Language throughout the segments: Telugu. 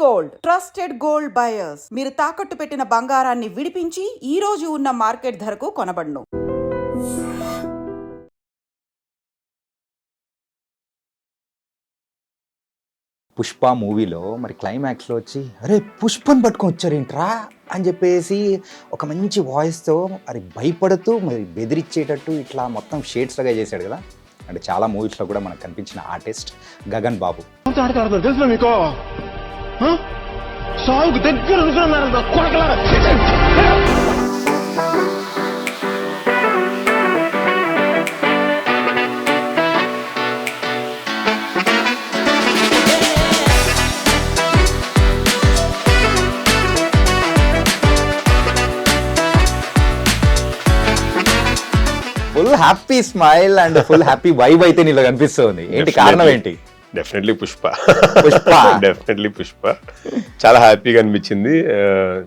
గోల్డ్ ట్రస్టెడ్ గోల్డ్ బయర్స్ మీరు తాకట్టు పెట్టిన బంగారాన్ని విడిపించి ఈ రోజు ఉన్న మార్కెట్ ధరకు కొనబడును. పుష్ప మూవీలో మరి క్లైమాక్స్లో వచ్చి అరే పుష్పని పట్టుకొని వచ్చారేంట్రా అని చెప్పేసి ఒక మంచి వాయిస్తో మరి భయపడుతూ మరి బెదిరించేటట్టు ఇట్లా మొత్తం షేడ్స్ లాగా చేశాడు కదా. అంటే చాలా మూవీస్లో కూడా మనకు కనిపించిన ఆర్టిస్ట్ గగన్ బాబు. తెలుసు మీకు సాగుకు దగ్గర full happy smile and full happy vibe అయితే నీలో కనిపిస్తుంది. ఏంటి కారణం ఏంటి? డెఫినెట్లీ పుష్ప. పుష్ప డెఫినెట్లీ పుష్ప. చాలా హ్యాపీగా అనిపించింది.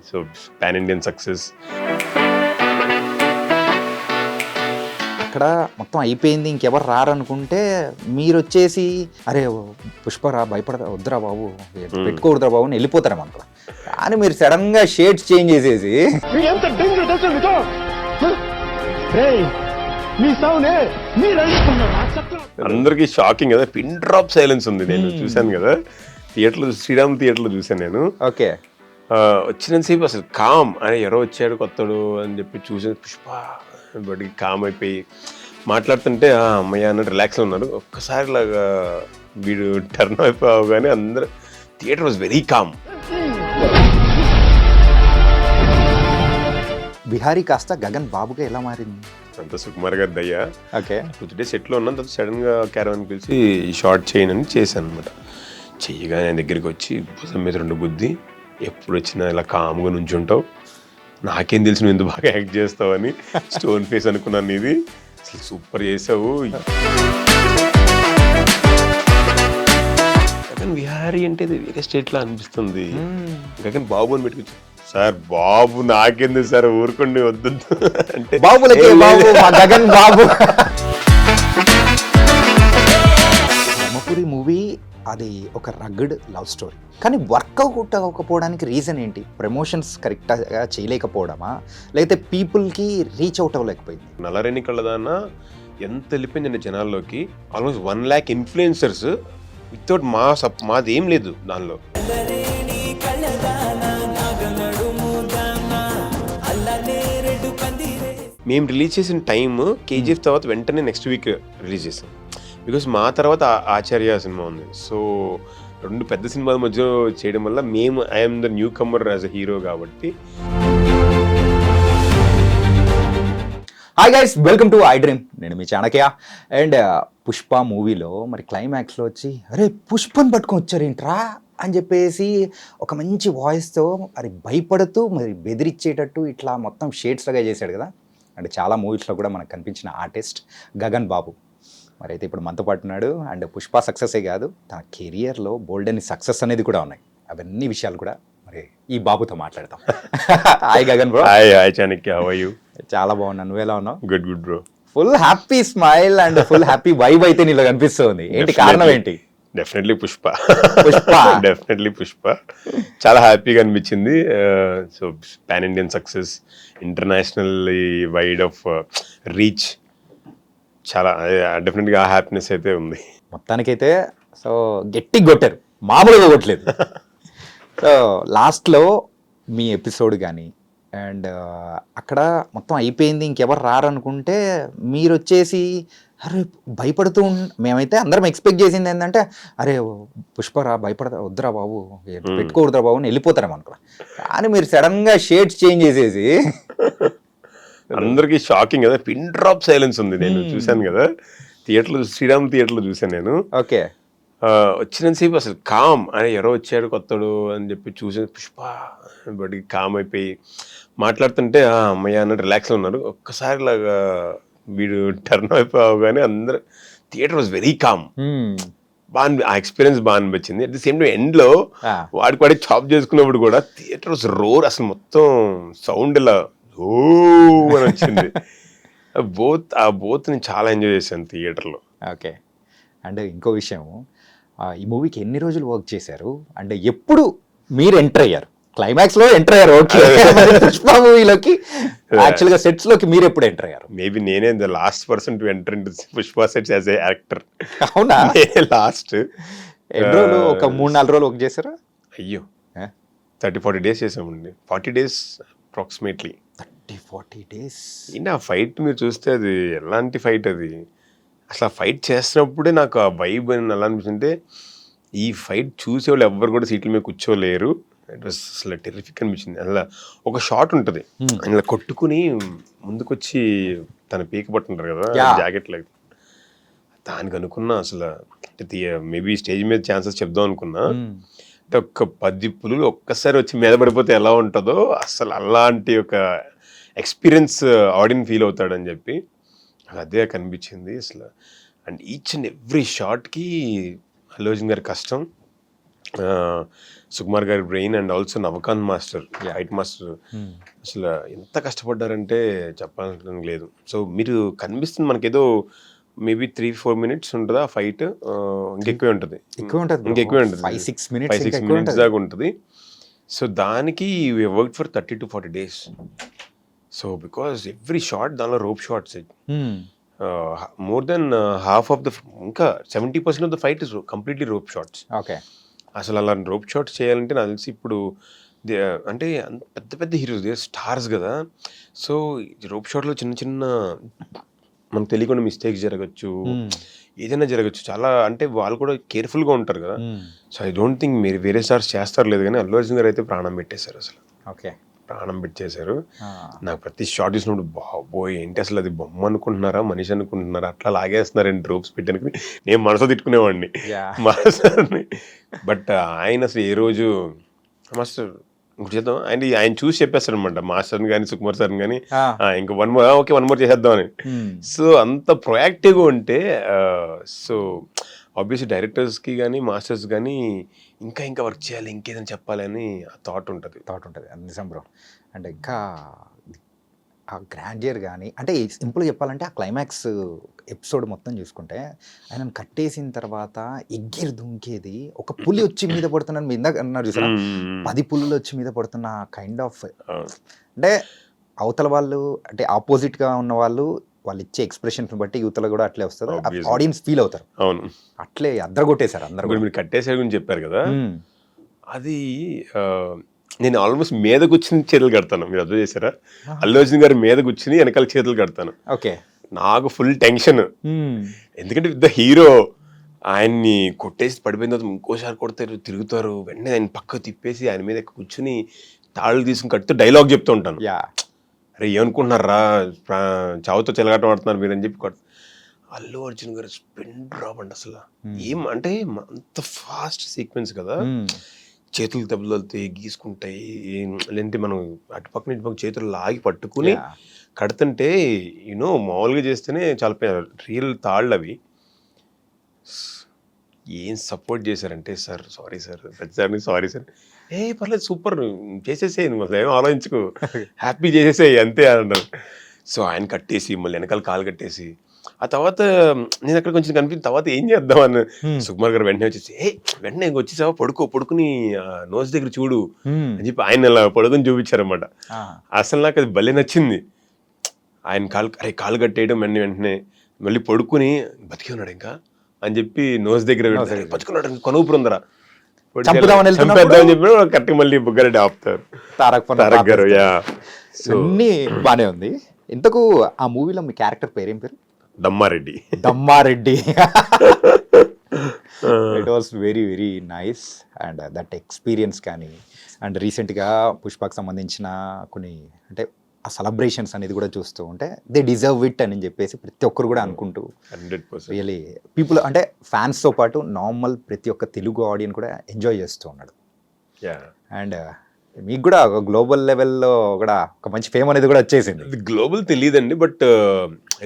So pan Indian success. అక్కడ మొత్తం అయిపోయింది, ఇంకెవరు రారనుకుంటే మీరు వచ్చేసి అరే పుష్పరా భయపడదా వద్దురా బాబు పెట్టుకోవద్దురా బాబు అని వెళ్ళిపోతారేమనుకో. కానీ మీరు సడన్ గా షేడ్స్ చేంజ్ చేసేసి అందరికి షాకింగ్ కదా, పిన్ డ్రాప్ సైలెన్స్ ఉంది. నేను చూశాను కదా థియేటర్లో, శ్రీరామ్ థియేటర్లో చూశాను నేను. ఓకే, వచ్చినంతసేపు అసలు కామ్ అని ఎవరో వచ్చాడు కొత్తడు అని చెప్పి చూసాను. పుష్ప బడికి కామ్ అయిపోయి మాట్లాడుతుంటే అమ్మయ్య అన్నట్టు రిలాక్స్లో ఉన్నారు. ఒక్కసారి లాగా వీడు టర్న్ అయిపోయావు కానీ అందరూ theatre was very calm. Bihari కాస్త గగన్ బాబుగా ఎలా మారింది? అంత సుకుమార్ గారి దయ్యా. ఓకే, డే సెట్లో ఉన్నాను, తర్వాత సడన్గా క్యారవాన్ పిలిచి ఈ షార్ట్ చేయనని చేశాను అనమాట. చెయ్యగానే ఆయన దగ్గరికి వచ్చి భుజం మీద 2 గుద్ది, ఎప్పుడు వచ్చినా ఇలా కామ్గా నుంచుంటావు, నాకేం తెలిసి నువ్వు ఎందుకు బాగా యాక్ట్ చేస్తావు అని. స్టోన్ ఫేస్ అనుకున్నాను, ఇది అసలు సూపర్ చేసావు. గగన్ విహారీ అంటే వేరే స్టేట్లో అనిపిస్తుంది. గగన్ బాబు అని పెట్టుకొచ్చు. సార్ బాబు నాకేంది సార్ ఊరుకోండి వద్దు అంటే గగన్ బాబు. బ్రహ్మపురి మూవీ అది ఒక రగ్గడ్ లవ్ స్టోరీ, కానీ వర్కౌట్ అవ్వకపోవడానికి రీజన్ ఏంటి? ప్రమోషన్స్ కరెక్ట్గా చేయలేకపోవడమా, లేకపోతే పీపుల్కి రీచ్ అవుట్ అవ్వలేకపోయింది? నల్లరేణి కళ్ళదాన ఎంత వెళ్ళిపోయిందండి జనాల్లోకి. ఆల్మోస్ట్ 1 lakh ఇన్ఫ్లుయెన్సర్స్ వితౌట్ మాది ఏం లేదు దానిలో. మేము రిలీజ్ చేసిన టైం కేజీఎఫ్ తర్వాత వెంటనే నెక్స్ట్ వీక్ రిలీజ్ చేసాం. బికాస్ మా తర్వాత ఆచార్య సినిమా ఉంది. సో 2 పెద్ద సినిమాల మధ్య చేయడం వల్ల మేము I'm the new comer as a hero కాబట్టి. Hi guys, welcome to iDream. నేను మీ చాణక్య. అండ్ పుష్ప మూవీలో మరి క్లైమాక్స్లో వచ్చి అరే పుష్పని పట్టుకొని వచ్చారేంట్రా అని చెప్పేసి ఒక మంచి వాయిస్తో మరి భయపడుతూ మరి బెదిరించేటట్టు ఇట్లా మొత్తం షేడ్స్ లాగా చేశాడు కదా. అంటే చాలా మూవీస్లో కూడా మనకు కనిపించిన ఆర్టిస్ట్ గగన్ బాబు మరి అయితే ఇప్పుడు మనతో పాటు ఉన్నాడు. అండ్ పుష్ప సక్సెసే కాదు, తన కెరియర్లో బోల్డ్ అని సక్సెస్ అనేది కూడా ఉన్నాయి. అవన్నీ విషయాలు కూడా మరి ఈ బాబుతో మాట్లాడతాం. Hi Gagan bro. Hi Chanakya, how are you? చాలా బాగున్నాను, నువ్వెలా ఉన్నావు? Good bro. Full happy smile and full happy vibe అయితే నీలో కనిపిస్తుంది. ఏంటి కారణం ఏంటి? డెఫినెట్లీ పుష్ప. పుష్ప డెఫినెట్లీ పుష్ప. చాలా హ్యాపీగా అనిపించింది. So pan Indian success, international wide of reach, చాలా డెఫినెట్గా హ్యాపీనెస్ అయితే ఉంది. మొత్తానికైతే సో గట్టి కొట్టారు, మామూలుగా కొట్టలేదు. సో లాస్ట్లో మీ ఎపిసోడ్ కానీ అండ్ అక్కడ మొత్తం అయిపోయింది, ఇంకెవరు రారనుకుంటే మీరు వచ్చేసి అరే భయపడుతూ మేమైతే అందరం ఎక్స్పెక్ట్ చేసింది ఏంటంటే అరే పుష్పరా భయపడదా వద్దురా బాబు పెట్టుకోవద్దురా బాబు అని వెళ్ళిపోతారేమనుకో. కానీ మీరు సడన్గా షేడ్స్ చేంజ్ చేసేసి అందరికి షాకింగ్ కదా, పిన్ డ్రాప్ సైలెన్స్ ఉంది. నేను చూశాను కదా థియేటర్లో, శ్రీరామ్ థియేటర్లో చూశాను నేను. ఓకే, వచ్చినంతసేపు అసలు కామ్ అని ఎవరో వచ్చాడు కొత్తడు అని చెప్పి చూసాను. పుష్ప బడికి కామ్ అయిపోయి మాట్లాడుతుంటే అమ్మయ్య అన్నట్టు రిలాక్స్లో ఉన్నారు. ఒక్కసారి లాగా వీడు టర్న్ అయిపోయావు కానీ అందరూ థియేటర్ వాజ్ వెరీ కామ్. బాగా ఆ ఎక్స్పీరియన్స్ బాగా అనిపించింది. అట్ ది సేమ్ టైం ఎండ్లో వాడికి చాప్ చేసుకున్నప్పుడు కూడా థియేటర్ వాజ్ రోర్, అసలు మొత్తం సౌండ్ ఇలా ఓ అని వచ్చింది. బోత్ నేను చాలా ఎంజాయ్ చేశాను థియేటర్లో. ఓకే, అండ్ ఇంకో విషయం, ఈ మూవీకి ఎన్ని రోజులు వర్క్ చేశారు? అంటే ఎప్పుడు మీరు ఎంటర్ అయ్యారు, క్లైమాక్స్ లో ఎంటర్ అయ్యారు, ఓకే. పుష్ప మూవీలోకి యాక్చువల్ గా సెట్స్ లోకి మీరు ఎప్పుడు ఎంటర్ అయ్యారు? మేబీ నేనే the last person to enter in Pushpa sets as a actor. అవునా? నేనే లాస్ట్. ఎన్ని రోజులు, ఒక 3-4 రోజులు వర్క్ చేశారు? అయ్యో 30-40 days చేసామండి. 40 days అప్రాక్సిమేట్లీ. 30-40 days. ఏంటి ఆ ఫైట్ మీరు చూస్తే అది ఎలాంటి ఫైట్ అది, అసలు ఆ ఫైట్ చేస్తున్నప్పుడే నాకు ఆ వైబ్ అని ఎలా అనిపిస్తుంటే, ఈ ఫైట్ చూసేవాళ్ళు ఎవ్వరు కూడా సీట్ల మీద కూర్చోలేరు. ఇట్ వాస్ అసలు టెరిఫిక్ అనిపించింది. అలా ఒక షాట్ ఉంటుంది, ఇలా కొట్టుకుని ముందుకొచ్చి తన పీక పట్టుంటారు కదా జాకెట్ లాగా, దానికి అనుకున్నా అసలు మేబీ స్టేజ్ మీద ఛాన్సెస్ చెప్దాం అనుకున్నా. అంటే ఒక్క 10 పులులు ఒక్కసారి వచ్చి మీద పడిపోతే ఎలా ఉంటుందో అసలు అలాంటి ఒక ఎక్స్పీరియన్స్ ఆడియన్స్ ఫీల్ అవుతాడని చెప్పి అదే కనిపించింది అసలు. అండ్ ఈచ్ అండ్ ఎవ్రీ షాట్కి అల్లు అర్జున్ గారి కష్టం, సుకుమార్ గారి brain, and also Navakanth master, fight master, అసలు ఎంత కష్టపడ్డారంటే చెప్పాలని లేదు. సో మీరు కనిపిస్తుంది మనకేదో మేబీ 3-4 minutes ఉంటుందా ఫైట్, ఇంకెక్కువే ఉంటుంది, ఇంకెక్కువే ఉంటుంది, 5-6 minutes దాకా ఉంటుంది. సో దానికి work for 30-40 days. So because every shot దానిలో rope shots, more than half of the, ఇంకా 70% of the fight is completely rope shots. Okay. అసలు అలా రోప్ షాట్స్ చేయాలంటే నాకు తెలిసి ఇప్పుడు అంటే పెద్ద పెద్ద హీరోస్ స్టార్స్ కదా, సో రోప్ షాట్లో చిన్న చిన్న మనకు తెలియకుండా మిస్టేక్స్ జరగచ్చు, ఏదైనా జరగచ్చు చాలా, అంటే వాళ్ళు కూడా కేర్ఫుల్గా ఉంటారు కదా. సో ఐ డోంట్ థింక్ మీరు వేరే స్టార్స్ చేస్తారు లేదు, కానీ అల్లు అర్జున్ గారు అయితే ప్రాణం పెట్టేశారు అసలు. ఓకే, ప్రాణం పెట్టేశారు. నాకు ప్రతి షాట్ చూసినప్పుడు బాబోయ్ ఏంటి అసలు అది బొమ్మ అనుకుంటున్నారా మనిషి అనుకుంటున్నారా, అట్లా లాగేస్తున్నారండి డ్రోప్స్ పెట్టడానికి నేను మనసు తిట్టుకునేవాడిని మాస్టర్ని. బట్ ఆయన అసలు ఏ రోజు మాస్టర్ ఇంకోటి చేద్దాం ఆయన చూసి చెప్పేస్తాడు అనమాట, మాస్టర్ని కానీ సుకుమార్ సార్ని కానీ, ఇంకా 1 more, ఓకే 1 more చేసేద్దాం అని. సో అంత ప్రొయాక్టివ్గా ఉంటే, సో ఆబ్వియస్లీ డైరెక్టర్స్కి కానీ మాస్టర్స్ కానీ ఇంకా ఇంకా వర్క్ చేయాలి, ఇంకేదైనా చెప్పాలి అని థాట్ ఉంటుంది. అది నిజం బ్రో. అంటే ఇంకా ఆ గ్రాండియర్ కానీ, అంటే సింపుల్గా చెప్పాలంటే ఆ క్లైమాక్స్ ఎపిసోడ్ మొత్తం చూసుకుంటే ఆయనను కట్టేసిన తర్వాత ఎగ్గిరి దుంకేది, ఒక పులి వచ్చి మీద పడుతున్నాను మీ ఇందాక అన్నారు చూసారా, 10 పులులు వచ్చి మీద పడుతున్న కైండ్ ఆఫ్, అంటే అవతల వాళ్ళు అంటే ఆపోజిట్గా ఉన్న వాళ్ళు ఇచ్చే ఎక్స్ప్రెషన్స్ బట్టి యువతలో కూడా అట్లే వస్తుంది, ఆడియన్స్ ఫీల్ అవుతారు. అవును, అట్లే అద్దరగొట్టేశారు అందరూ. మీరు కట్టేసే గురించి చెప్పారు కదా, అది నేను ఆల్మోస్ట్ మీద కూర్చుని చేతులు కడతాను. మీరు అర్థం చేశారా? అల్లు అర్జున్ గారి మీద కూర్చుని వెనకాల చేతులు కడతాను. ఓకే, నాకు ఫుల్ టెన్షన్, ఎందుకంటే విత్ ద హీరో ఆయన్ని కొట్టేసి పడిపోయిన తర్వాత ఇంకోసారి కొడతారు, తిరుగుతారు, వెంటనే ఆయన పక్కకు తిప్పేసి ఆయన మీద కూర్చుని తాళ్ళు తీసుకుని కడుతూ డైలాగ్ చెప్తూ ఉంటాను. అరే ఏమనుకుంటున్నారా చావుతో చెలగాటం ఆడుతున్నారు మీరు అని చెప్పి అల్లు అర్జున్ గారు స్పిన్ డ్రాప్ అండి అసలు. ఏం అంటే అంత ఫాస్ట్ సీక్వెన్స్ కదా, చేతులు దెబ్బలుతాయి, గీసుకుంటాయి, లేదంటే మనం అటుపక్కన ఇటుపక్క చేతులు లాగి పట్టుకుని కడుతుంటే యూనో మామూలుగా చేస్తేనే చాలా రియల్ తాళ్ళు అవి. ఏం సపోర్ట్ చేశారంటే, సార్ సారీ సార్, ప్రతిసారి సారీ సార్, పర్లేదు సూపర్ చేసేసేయి, నువ్వు అసలు ఏమో ఆలోచించుకో, హ్యాపీ చేసేసేయి అంతే అన్నారు. సో ఆయన కట్టేసి మళ్ళీ వెనకాల కాలు కట్టేసి, ఆ తర్వాత నేను అక్కడ కొంచెం కనిపించిన తర్వాత ఏం చేద్దాం అని సుకుమార్ గారు వెంటనే వచ్చేసి, వెంటనే వచ్చేసావా పడుకుని నోస్ దగ్గర చూడు అని చెప్పి ఆయన అలా పడుకుని చూపించారన్నమాట. అసలు నాకు అది భలే నచ్చింది. ఆయన కాలు కట్టేయడం వెంటనే మళ్ళీ పడుకుని బతికి ఉన్నాడు ఇంకా అని చెప్పి నోస్ దగ్గర బతుకున్నాడు, కొనుగుపురు ఉందరా చంపేద్దామని చెప్పి కరెక్ట్ మళ్ళీ బుగ్గారెడ్డి ఆపుతారు, తారక్ గారు. అన్నీ బానే ఉంది. ఇంతకు ఆ మూవీలో మీ క్యారెక్టర్ పేరేం పేరు? Dammareddy. It was very very nice. And that experience కానీ, అండ్ రీసెంట్గా పుష్పకు సంబంధించిన కొన్ని అంటే ఆ సెలబ్రేషన్స్ అనేది కూడా చూస్తూ ఉంటే దే డిజర్వ్ ఇట్ అని చెప్పేసి ప్రతి ఒక్కరు కూడా అనుకుంటూ, 100% రియలీ పీపుల్ అంటే ఫ్యాన్స్తో పాటు నార్మల్ ప్రతి ఒక్క తెలుగు ఆడియన్స్ కూడా ఎంజాయ్ చేస్తూ ఉన్నాడు. అండ్ మీకు కూడా ఒక గ్లోబల్ లెవెల్లో కూడా ఒక మంచి ఫేమ్ అనేది కూడా వచ్చేసింది. గ్లోబల్ తెలియదండి, బట్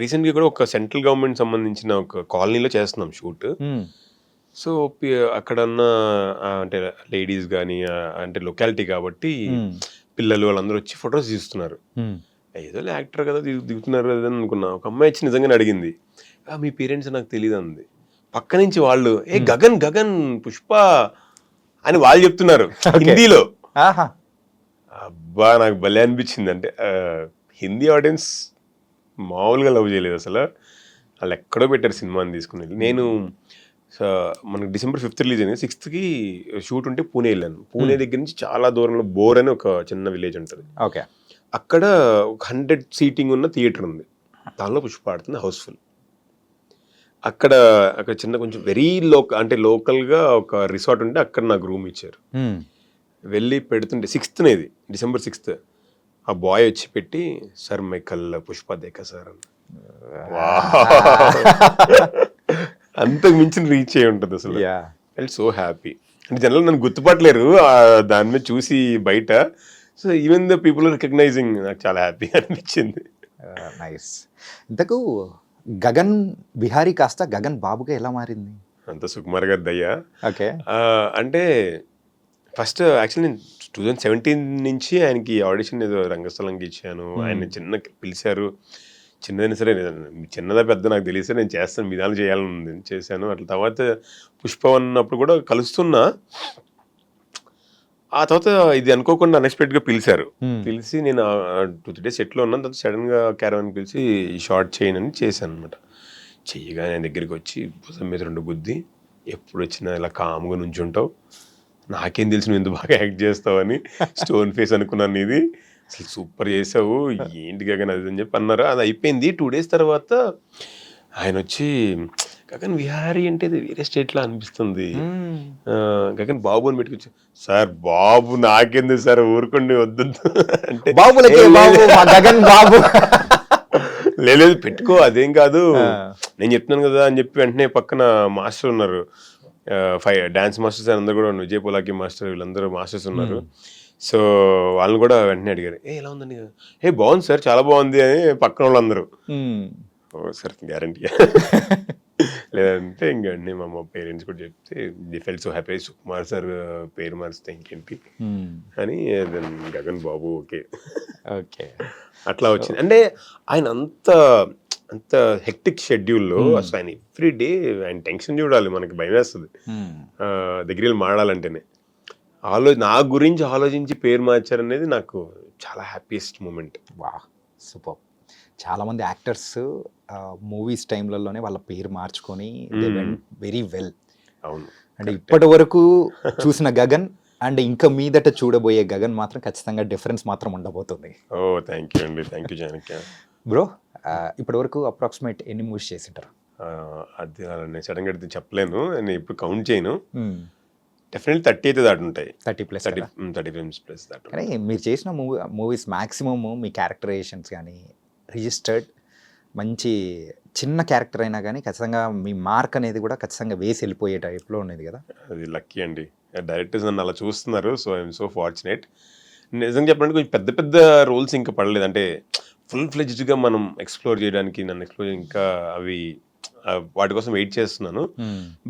రీసెంట్గా కూడా ఒక సెంట్రల్ గవర్నమెంట్ సంబంధించిన ఒక కాలనీలో చేస్తున్నాం షూట్. సో అక్కడన్న అంటే లేడీస్ కానీ, అంటే లొకాలిటీ కాబట్టి పిల్లలు వాళ్ళందరూ వచ్చి ఫొటోస్ తీస్తున్నారు. ఏదో యాక్టర్ కదా దిగుతున్నారు కదా అని అనుకున్నా. ఒక అమ్మాయి వచ్చి నిజంగానే అడిగింది, మీ పేరెంట్స్ నాకు తెలియదు అంది. పక్క నుంచి వాళ్ళు గగన్ పుష్ప అని వాళ్ళు చెప్తున్నారు హిందీలో. ఆహా. అబ్బా నాకు భలే అనిపించింది. అంటే హిందీ ఆడియన్స్ మామూలుగా లవ్ చేయలేదు అసలు. వాళ్ళు ఎక్కడో పెట్టారు సినిమాని తీసుకుని. నేను మనకి December 5th రిలీజ్ అయింది. 6th షూట్ ఉంటే పూణే వెళ్ళాను. పూణే దగ్గర నుంచి చాలా దూరంలో బోర్ అని ఒక చిన్న విలేజ్ ఉంటుంది. ఓకే. అక్కడ ఒక 100 సీటింగ్ ఉన్న థియేటర్ ఉంది. దానిలో పుష్ప ఆడుతుంది, హౌస్ఫుల్. అక్కడ అక్కడ చిన్న కొంచెం వెరీ అంటే లోకల్గా ఒక రిసార్ట్ ఉంటే అక్కడ నాకు రూమ్ ఇచ్చారు. వెళ్ళి పెడుతుంటే 6th ఇది December 6th ఆ బాయ్ వచ్చి పెట్టి, సార్ మై కల్ పుష్ప దేకా సార్ అని. అంతకు మించిన రీచ్ అయి ఉంటుంది అసలు. I so happy. అంటే జనరల్ నన్ను గుర్తుపట్టలేరు దాని మీద చూసి బయట. So even the people recognizing నాకు చాలా హ్యాపీ అనిపించింది. నైస్. ఇంతకు గగన్ బిహారీ కాస్త గగన్ బాబుగా ఎలా మారింది? అంత సుకుమార్ గారి దయ్యా. ఓకే. అంటే ఫస్ట్ యాక్చువల్లీ నేను 2017 నుంచి ఆయనకి ఆడిషన్ ఏదో రంగస్థలంకి ఇచ్చాను. ఆయన చిన్న పిలిచారు. చిన్నదైనా సరే, చిన్నదా పెద్ద నాకు తెలియదు, నేను చేస్తాను, మీ దానిలో చేయాలని ఉంది, చేశాను. అట్లా తర్వాత పుష్ప అన్నప్పుడు కూడా కలుస్తున్నా. ఆ తర్వాత ఇది అనుకోకుండా అన్ఎక్స్పెక్టెడ్గా పిలిచారు. పిలిచి నేను 2-3 days సెట్లో ఉన్నాను. తర్వాత సడన్గా క్యారవాన్ పిలిచి ఈ షార్ట్ చేయనని చేశాను అనమాట. చెయ్యగా ఆయన దగ్గరికి వచ్చి భుజం మీద 2 గుద్ది, ఎప్పుడు వచ్చినా ఇలా కామ్గా నుంచుంటావు, నాకేం తెలిసి నువ్వు ఎందుకు బాగా యాక్ట్ చేస్తావు అని. స్టోన్ ఫేస్ అనుకున్నాను ఇది, అసలు సూపర్ చేసావు, ఏంటి గగన్ అది అని చెప్పి అన్నారు. అది అయిపోయింది. 2 days తర్వాత ఆయన వచ్చి, గగన్ విహారీ అంటే ఇది వేరే స్టేట్లో అనిపిస్తుంది, గగన్ బాబు అని పెట్టుకొచ్చి, సార్ బాబు నాకేంది సార్ ఊరుకోండి వద్దు అంటే, గగన్ బాబు లేదు పెట్టుకో అదేం కాదు నేను చెప్తున్నాను కదా అని చెప్పి వెంటనే పక్కన మాస్టర్ ఉన్నారు, డాన్స్ మాస్టర్స్ అందరూ కూడా, విజయ్ పోలాకి మాస్టర్, వీళ్ళందరూ మాస్టర్స్ ఉన్నారు. సో వాళ్ళని కూడా వెంటనే అడిగారు, ఎలా ఉందండి, బాగుంది సార్ చాలా బాగుంది అని పక్కన వాళ్ళందరూ. ఓ సార్ గ్యారంటీ లేదంటే ఇంకండి మా పేరెంట్స్ కూడా చెప్తే the felt so happy, Sukumar sir పేరు మారిస్తే ఇంకేంటి అని. గగన్ బాబు ఓకే ఓకే అట్లా వచ్చింది. అంటే ఆయన అంత హెక్టిక్ షెడ్యూల్లో అసలు ఆయన ఎవ్రీ డే ఆయన టెన్షన్ చూడాలి, మనకి భయం వేస్తుంది దగ్గర మాడాలంటేనే. నా గురించి ఆలోచించి పేరు మార్చారనేది నాకు చాలా హ్యాపీయెస్ట్ మూమెంట్. వా సూపర్. చాలామంది యాక్టర్స్ మూవీస్ టైంలలోనే వాళ్ళ పేరు మార్చుకొని దే వెంట్ వెరీ వెల్. అవును. అంటే ఇప్పటి వరకు చూసిన గగన్ అండ్ ఇంకా మీదట చూడబోయే గగన్ మాత్రం ఖచ్చితంగా డిఫరెన్స్ మాత్రం ఉండబోతుంది. ఓ థ్యాంక్ యూ అండి, థ్యాంక్ యూ జానకి. బ్రో ఇప్పటి వరకు అప్రాక్సిమేట్ ఎన్ని మూవీస్ చేసింటారు? అది నేను సడన్గా అడిగితే చెప్పలేను, నేను ఇప్పుడు కౌంట్ చేయను. డెఫినెట్లీ 30 అయితే దాటి ఉంటాయి, 30 ఫిల్మ్స్ ప్లస్ దాటి. కానీ మీరు చేసిన మూవీస్ మ్యాక్సిమమ్ మీ క్యారెక్టరైజేషన్స్ కానీ రిజిస్టర్డ్ మంచి చిన్న క్యారెక్టర్ అయినా కానీ ఖచ్చితంగా మీ మార్క్ అనేది కూడా ఖచ్చితంగా వేసి వెళ్ళిపోయే టైప్లో ఉన్నది కదా. అది లక్కీ అండి, డైరెక్టర్స్ నన్ను అలా చూస్తున్నారు. So I'm so fortunate. నిజంగా చెప్పాలంటే కొంచెం పెద్ద పెద్ద రోల్స్ ఇంకా పడలేదు, అంటే ఫుల్ ఫ్లెడ్జ్డ్గా మనం ఎక్స్ప్లోర్ చేయడానికి, నన్ను ఎక్స్ప్లోర్ ఇంకా అవి వాటి కోసం వెయిట్ చేస్తున్నాను.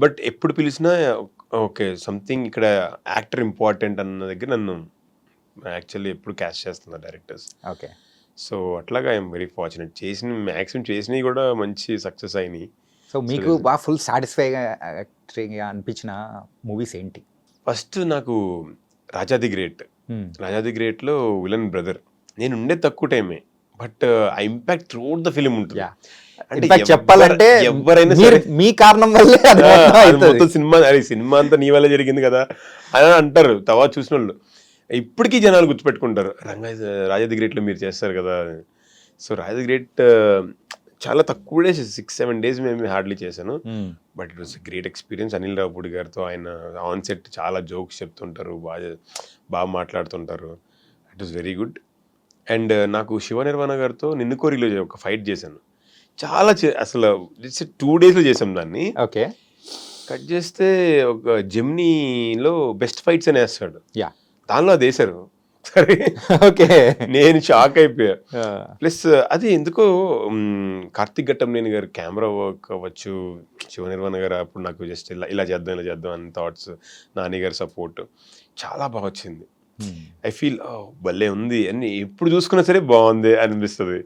బట్ ఎప్పుడు పిలిచినా ఓకే సంథింగ్ ఇక్కడ యాక్టర్ ఇంపార్టెంట్ అన్న దగ్గర నన్ను యాక్చువల్లీ ఎప్పుడు క్యాస్ట్ చేస్తున్నారు డైరెక్టర్స్. ఓకే. సో అట్లాగా ఐఎమ్ వెరీ ఫార్చునేట్. మ్యాక్సిమం చేసినవి కూడా మంచి సక్సెస్ అయినాయి. సో మీకు బాగా ఫుల్ సాటిస్ఫైగా అనిపించిన మూవీస్ ఏంటి? ఫస్ట్ నాకు Raja the great. Raja the గ్రేట్లో విలన్ బ్రదర్. నేను ఉండే తక్కువ టైమే, బట్ ఆ ఇంపాక్ట్ త్రూఅవుట్ ద ఫిలిం ఉంటుంది. చెప్పాలంటే ఎవరైనా మీ కారణం వల్లే మొత్తం సినిమా అంతా నీ వల్ల జరిగింది కదా అని అంటారు తర్వాత చూసిన వాళ్ళు. ఇప్పటికీ జనాలు గుర్తుపెట్టుకుంటారు, రాజా ది గ్రేట్లో మీరు చేస్తారు కదా. సో రాజా ది గ్రేట్ చాలా తక్కువ డేస్, 6-7 days మేము హార్డ్లీ చేశాను. But it was great experience. Anil Ravipudi గారితో ఆయన ఆన్ సెట్ చాలా జోక్స్ చెప్తుంటారు, బాగా మాట్లాడుతుంటారు. It was very good. And నాకు శివ నిర్వాణ గారితో నిన్ను కోరిలో ఒక ఫైట్ చేశాను. చాలా అసలు 2 daysలో చేసాం దాన్ని. ఓకే. కట్ చేస్తే ఒక జెమినీలో బెస్ట్ ఫైట్స్ అని వేస్తాడు, దానిలో అది వేశారు. సరే ఓకే, నేను షాక్ అయిపోయా. ప్లస్ అది ఎందుకో కార్తిక్ ఘట్టంనేని గారు కెమెరా వర్క్ అవ్వచ్చు, శివ నిర్వాణ గారు అప్పుడు నాకు జస్ట్ ఇలా చేద్దాం అని థాట్స్, నాని గారి సపోర్ట్ చాలా బాగా వచ్చింది. ఐ ఫీల్ భలే ఉంది అని ఎప్పుడు చూసుకున్నా సరే బాగుంది అనిపిస్తుంది.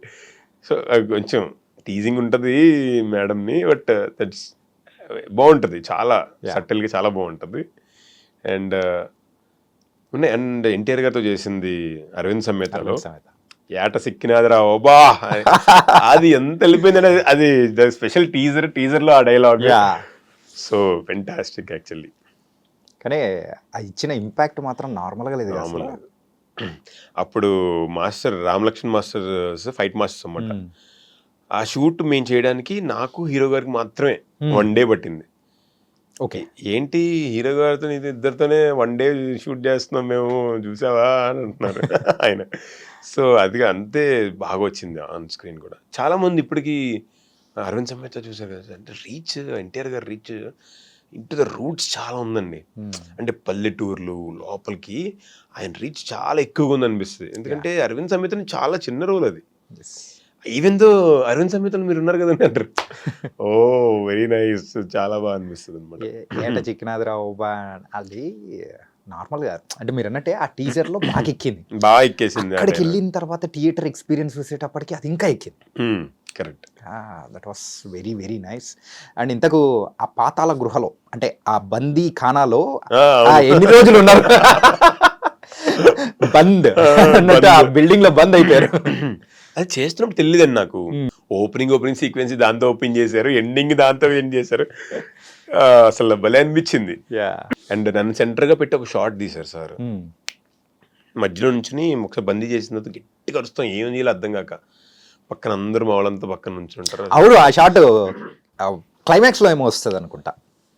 సో కొంచెం టీజింగ్ ఉంటుంది మేడంని, బట్ దట్స్ బాగుంటుంది, చాలా సటిల్గా చాలా బాగుంటుంది. అండ్ ఉన్నాయి. అండ్ ఎన్టీఆర్ గారితో చేసింది అరవింద్ సమేతలో ఏట సిక్కినాదిరా ఓబా అది ఎంత వెళ్ళిపోయిందంటే అది స్పెషల్ టీజర్లో ఆ డైలాగ్. So fantastic actually. కానీ ఆ ఇచ్చిన ఇంపాక్ట్ మాత్రం నార్మల్గా లేదు మామూలు అసలు. లేదు. అప్పుడు master Ramalakshman masters fight masters అన్నమాట. ఆ షూట్ మేము చేయడానికి నాకు హీరో గారికి మాత్రమే 1 day పట్టింది. ఓకే. ఏంటి హీరో గారితో ఇద్దరితోనే 1 day షూట్ చేస్తున్నాం మేము చూసావా అని అంటున్నారు ఆయన. సో అది అంతే బాగా వచ్చింది ఆన్ స్క్రీన్ కూడా. చాలా మంది ఇప్పటికీ అరవింద్ సమేత చూసారు కదా, అంటే రీచ్ ఎన్టీఆర్ గారి రీచ్ ఇంటూ ద రూట్స్ చాలా ఉందండి. అంటే పల్లెటూర్లు లోపలికి ఆయన రీచ్ చాలా ఎక్కువగా ఉంది అనిపిస్తుంది. ఎందుకంటే అరవింద్ సమేతని చాలా చిన్న రోల్ అది. ఈవెన్ దో అరవింద్ సమేతలు మీరు ఉన్నారు కదండి అంటారు. ఓ వెరీ నైస్, చాలా బాగా అనిపిస్తుంది అనమాట. ఏట చిక్కినాదిరావు బా అది నార్మల్గా అంటే మీరు అన్నట్టే ఆ టీజర్లో బాగా ఎక్కింది, బాగా ఎక్కేసింది. అక్కడికి వెళ్ళిన తర్వాత థియేటర్ ఎక్స్పీరియన్స్ చూసేటప్పటికి అది ఇంకా ఎక్కింది. Correct. That was very very nice. And ఇంతకు ఆ పాతాళ గృహలో అంటే ఆ బందీ ఖానాలో ఎన్ని రోజులు ఉన్నారు? బంద్ అన్నట్టు ఆ బిల్డింగ్ లో బంద్ అయిపోయారు. అది చేస్తున్నప్పుడు తెలియదండి నాకు. ఓపెనింగ్ సీక్వెన్స్ దాంతో ఓపెన్ చేశారు, ఎండింగ్ దాంతో ఎండ్ చేశారు. అసలు భలే అనిపించింది. అండ్ నన్ను సెంటర్ గా పెట్టి ఒక షార్ట్ తీశారు సార్. మధ్యలో నుంచి ఒకసారి బందీ చేసిన తర్వాత గట్టిగా అరుస్తాం, ఏం చేయాలి అర్థం కాక. పక్కన అందరూ మా వాళ్ళంతా పక్కన నుంచి ఉంటారు. అవును, ఆ షార్ట్ క్లైమాక్స్ లో ఏమో వస్తుంది అనుకుంటా.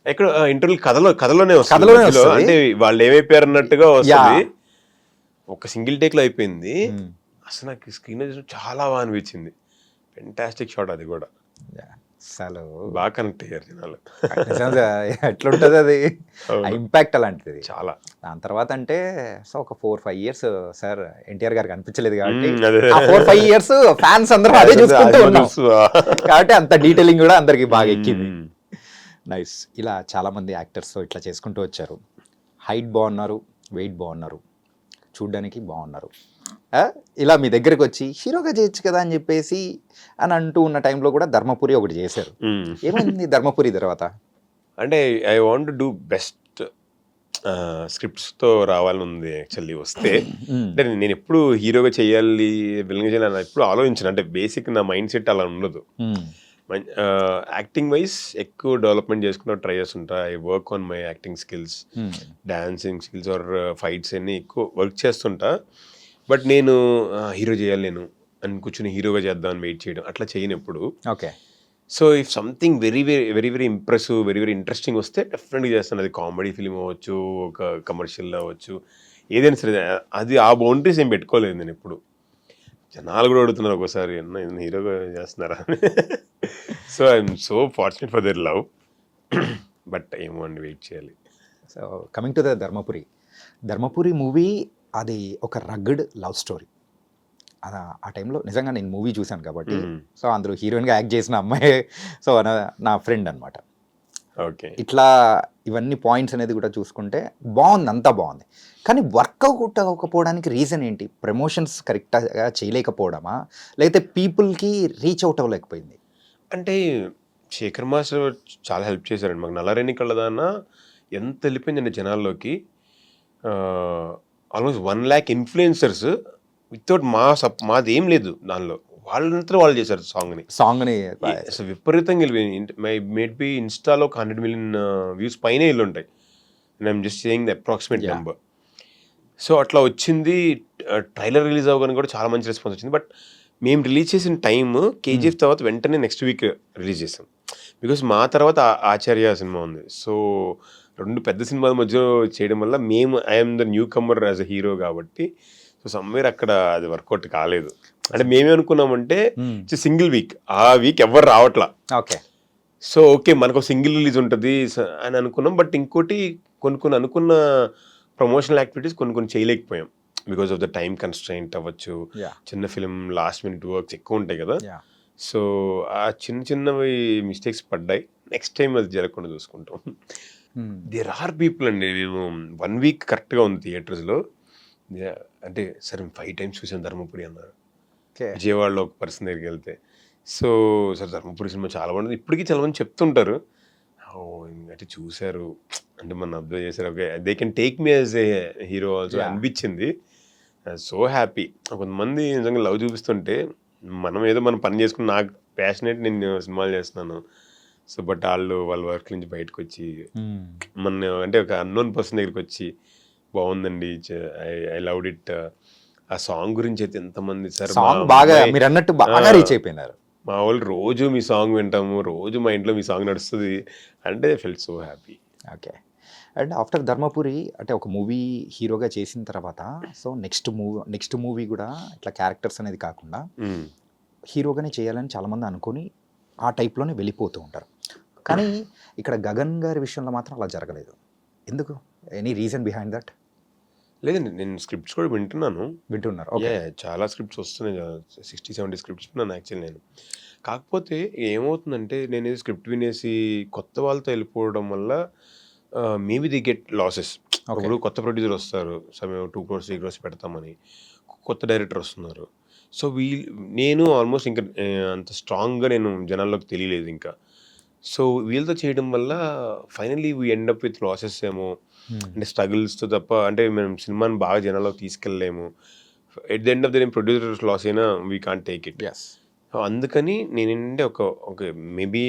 ఎక్కడ ఇంటర్వ్యూ కథలోనే వస్తుంది. అంటే వాళ్ళు ఏమైపోయారు అన్నట్టుగా వస్తుంది. ఒక సింగిల్ టేక్ లో అయిపోయింది. అసలు నాకు స్క్రీన్ చాలా బాగా అనిపించింది. ఫెంటాస్టిక్ షాట్ అది కూడా. అసలు బాగా కనెక్ట్ అయ్యారు జనాలు. ఎట్లుంటది అది, ఇంపాక్ట్ అలాంటిది చాలా. దాని తర్వాత అంటే సో ఒక 4-5 years సార్ ఎన్టీఆర్ గారికి అనిపించలేదు కాబట్టి 4-5 years ఫ్యాన్స్ అందరూ అదే చూసుకుంటూ ఉన్నాం కాబట్టి అంత డీటెయిలింగ్ కూడా అందరికి బాగా ఎక్కింది. నైస్. ఇలా చాలా మంది యాక్టర్స్ ఇట్లా చేసుకుంటూ వచ్చారు. హైట్ బాగున్నారు, వెయిట్ బాగున్నారు, చూడ్డానికి బాగున్నారు. ఇలా మీ దగ్గరికి వచ్చి హీరోగా చేయొచ్చు కదా అని చెప్పేసి అని అంటూ ఉన్న టైంలో కూడా ధర్మపురి ఒకటి చేశారు. ఏమైంది ధర్మపురి తర్వాత? అంటే ఐ వాంట్ డూ బెస్ట్ స్క్రిప్ట్స్తో రావాలని ఉంది యాక్చువల్లీ. వస్తే అంటే నేను ఎప్పుడు హీరోగా చేయాలి, విలన్గా చేయాలి ఎప్పుడు ఆలోచించాను. అంటే బేసిక్ నా మైండ్ సెట్ అలా ఉండదు. యాక్టింగ్ వైజ్ ఎక్కువ డెవలప్మెంట్ చేసుకున్న ట్రై చేస్తుంటా. I work on my acting skills, dancing skills or fights అన్ని ఎక్కువ వర్క్ చేస్తుంటా. బట్ నేను హీరో చేయాలి నేను అని కూర్చుని హీరోగా చేద్దామని వెయిట్ చేయడం అట్లా చేయను ఎప్పుడు. Okay. So if something very very very very impressive, very very interesting వస్తే డెఫినెట్గా చేస్తాను. అది కామెడీ ఫిలిం అవ్వచ్చు, ఒక కమర్షియల్ అవ్వచ్చు, ఏదైనా సరే. అది ఆ బౌండరీస్ ఏం పెట్టుకోలేదు నేను ఎప్పుడు. జనాలు కూడా అడుగుతున్నారు ఒకసారి, అన్న హీరోగా చేస్తున్నారా. So I'm so fortunate for their love. But ఏమో అండి, వెయిట్ చేయాలి. So coming to the Dharmapuri movie, అది ఒక రగ్గడ్ లవ్ స్టోరీ. ఆ టైంలో నిజంగా నేను మూవీ చూశాను కాబట్టి సో అందులో హీరోయిన్గా యాక్ట్ చేసిన అమ్మాయి సో నా ఫ్రెండ్ అనమాట. ఓకే. ఇట్లా ఇవన్నీ పాయింట్స్ అనేది కూడా చూసుకుంటే బాగుంది, అంతా బాగుంది. కానీ వర్కౌట్ అవ్వకపోవడానికి రీజన్ ఏంటి? ప్రమోషన్స్ కరెక్ట్గా చేయలేకపోవడమా, లేకపోతే పీపుల్కి రీచ్ అవుట్ అవ్వలేకపోయింది? అంటే శేఖర్ మాస్టర్ చాలా హెల్ప్ చేశారండి మాకు. నల్లరేణి కళ్ళదాన్న ఎంత వెళ్ళిపోయిందండి జనాల్లోకి. ఆల్మోస్ట్ 1 lakh ఇన్ఫ్లుయెన్సర్స్ వితౌట్ మాది ఏం లేదు దానిలో. వాళ్ళంతా వాళ్ళు చేశారు సాంగ్ని. అసలు విపరీతంగా వెళ్ళిపోయింది. మేడ్ బి ఇన్స్టాలో ఒక 100 million వ్యూస్ పైన వెళ్ళి ఉంటాయి. I'm just saying the approximate number. So అట్లా వచ్చింది. ట్రైలర్ రిలీజ్ అవ్వగానే కూడా చాలా మంచి రెస్పాన్స్ వచ్చింది. బట్ మేము రిలీజ్ చేసిన టైమ్ కేజీఎఫ్ తర్వాత వెంటనే నెక్స్ట్ వీక్ రిలీజ్ చేసాం. బికాస్ మా తర్వాత ఆచార్య సినిమా ఉంది. సో 2 పెద్ద సినిమాల మధ్య చేయడం వల్ల మేము I'm the new comer as a hero కాబట్టి సో సమ్వేర్ అక్కడ అది వర్కౌట్ కాలేదు. అంటే మేమేమనుకున్నామంటే సింగిల్ వీక్, ఆ వీక్ ఎవరు రావట్లా. ఓకే. సో ఓకే మనకు సింగిల్ రిలీజ్ ఉంటుంది అని అనుకున్నాం. బట్ ఇంకోటి కొన్ని అనుకున్న ప్రమోషనల్ యాక్టివిటీస్ కొన్ని చేయలేకపోయాం. Because of the time constraint అవ్వచ్చు, చిన్న ఫిలిం లాస్ట్ మినిట్ వర్క్స్ ఎక్కువ ఉంటాయి కదా. సో ఆ చిన్నవి మిస్టేక్స్ పడ్డాయి. నెక్స్ట్ టైం అది జరగకుండా చూసుకుంటాం. దేర్ ఆర్ పీపుల్ అండి, మేము 1 week కరెక్ట్గా ఉంది థియేటర్స్లో. అంటే సరే 5 times చూసాను ధర్మపురి అన్నారు. విజయవాడలో ఒక పర్సన్ దగ్గరికి వెళ్తే సో సార్ ధర్మపురి సినిమా చాలా బాగుంటుంది ఇప్పటికీ చాలా మంది చెప్తుంటారు. అంటే చూశారు అంటే మనం అబ్జర్వ్ చేశారు, okay they can take me as a hero also అనిపించింది. So happy. కొంతమంది నిజంగా లవ్ చూపిస్తుంటే మనం ఏదో మనం పని చేసుకుని నాకు ప్యాషనేట్ నేను సినిమాలు చేస్తున్నాను. సో బట్ వాళ్ళ వర్క్ నుంచి బయటకు వచ్చి మన అంటే ఒక అన్నోన్ పర్సన్ దగ్గరికి వచ్చి బాగుందండి, ఐ లవ్డ్ ఇట్. ఆ సాంగ్ గురించి అయితే ఎంతమంది సార్ బాగా మీరు అన్నట్టు బాగా రీచ్ అయిపోయినారు. మా వాళ్ళు రోజు మీ సాంగ్ వింటాము, రోజు మా ఇంట్లో మీ సాంగ్ నడుస్తుంది అంటే felt so happy. Okay. And after Dharmapuri అంటే ఒక మూవీ హీరోగా చేసిన తర్వాత సో నెక్స్ట్ మూవీ కూడా ఇట్లా క్యారెక్టర్స్ అనేది కాకుండా హీరోగానే చేయాలని చాలామంది అనుకొని ఆ టైప్లోనే వెళ్ళిపోతూ ఉంటారు. కానీ ఇక్కడ గగన్ గారి విషయంలో మాత్రం అలా జరగలేదు. ఎందుకు? Any reason behind that? లేదండి, నేను స్క్రిప్ట్స్ కూడా వింటున్నారు. ఓకే, చాలా స్క్రిప్ట్స్ వస్తున్నాయి, 60-70 స్క్రిప్ట్స్ విన్నాను యాక్చువల్లీ నేను. కాకపోతే ఏమవుతుందంటే నేను ఏదో స్క్రిప్ట్ వినేసి కొత్త వాళ్ళతో వెళ్ళిపోవడం వల్ల మేబీ ది గెట్ లాసెస్. ఇప్పుడు కొత్త ప్రొడ్యూసర్ వస్తారు, సమయం 2 crores 3 crores పెడతామని, కొత్త డైరెక్టర్ వస్తున్నారు. సో నేను ఆల్మోస్ట్ ఇంకా అంత స్ట్రాంగ్గా నేను జనాల్లోకి తెలియలేదు ఇంకా. సో వీళ్ళతో చేయడం వల్ల finally we end up with losses ఏమో, అంటే స్ట్రగుల్స్తో తప్ప అంటే మేము సినిమాని బాగా జనాల్లోకి తీసుకెళ్ళలేము. At the end of the day producers loss అయినా వీ కాంట్ టేక్ ఇట్. అందుకని నేనంటే ఒక మేబీ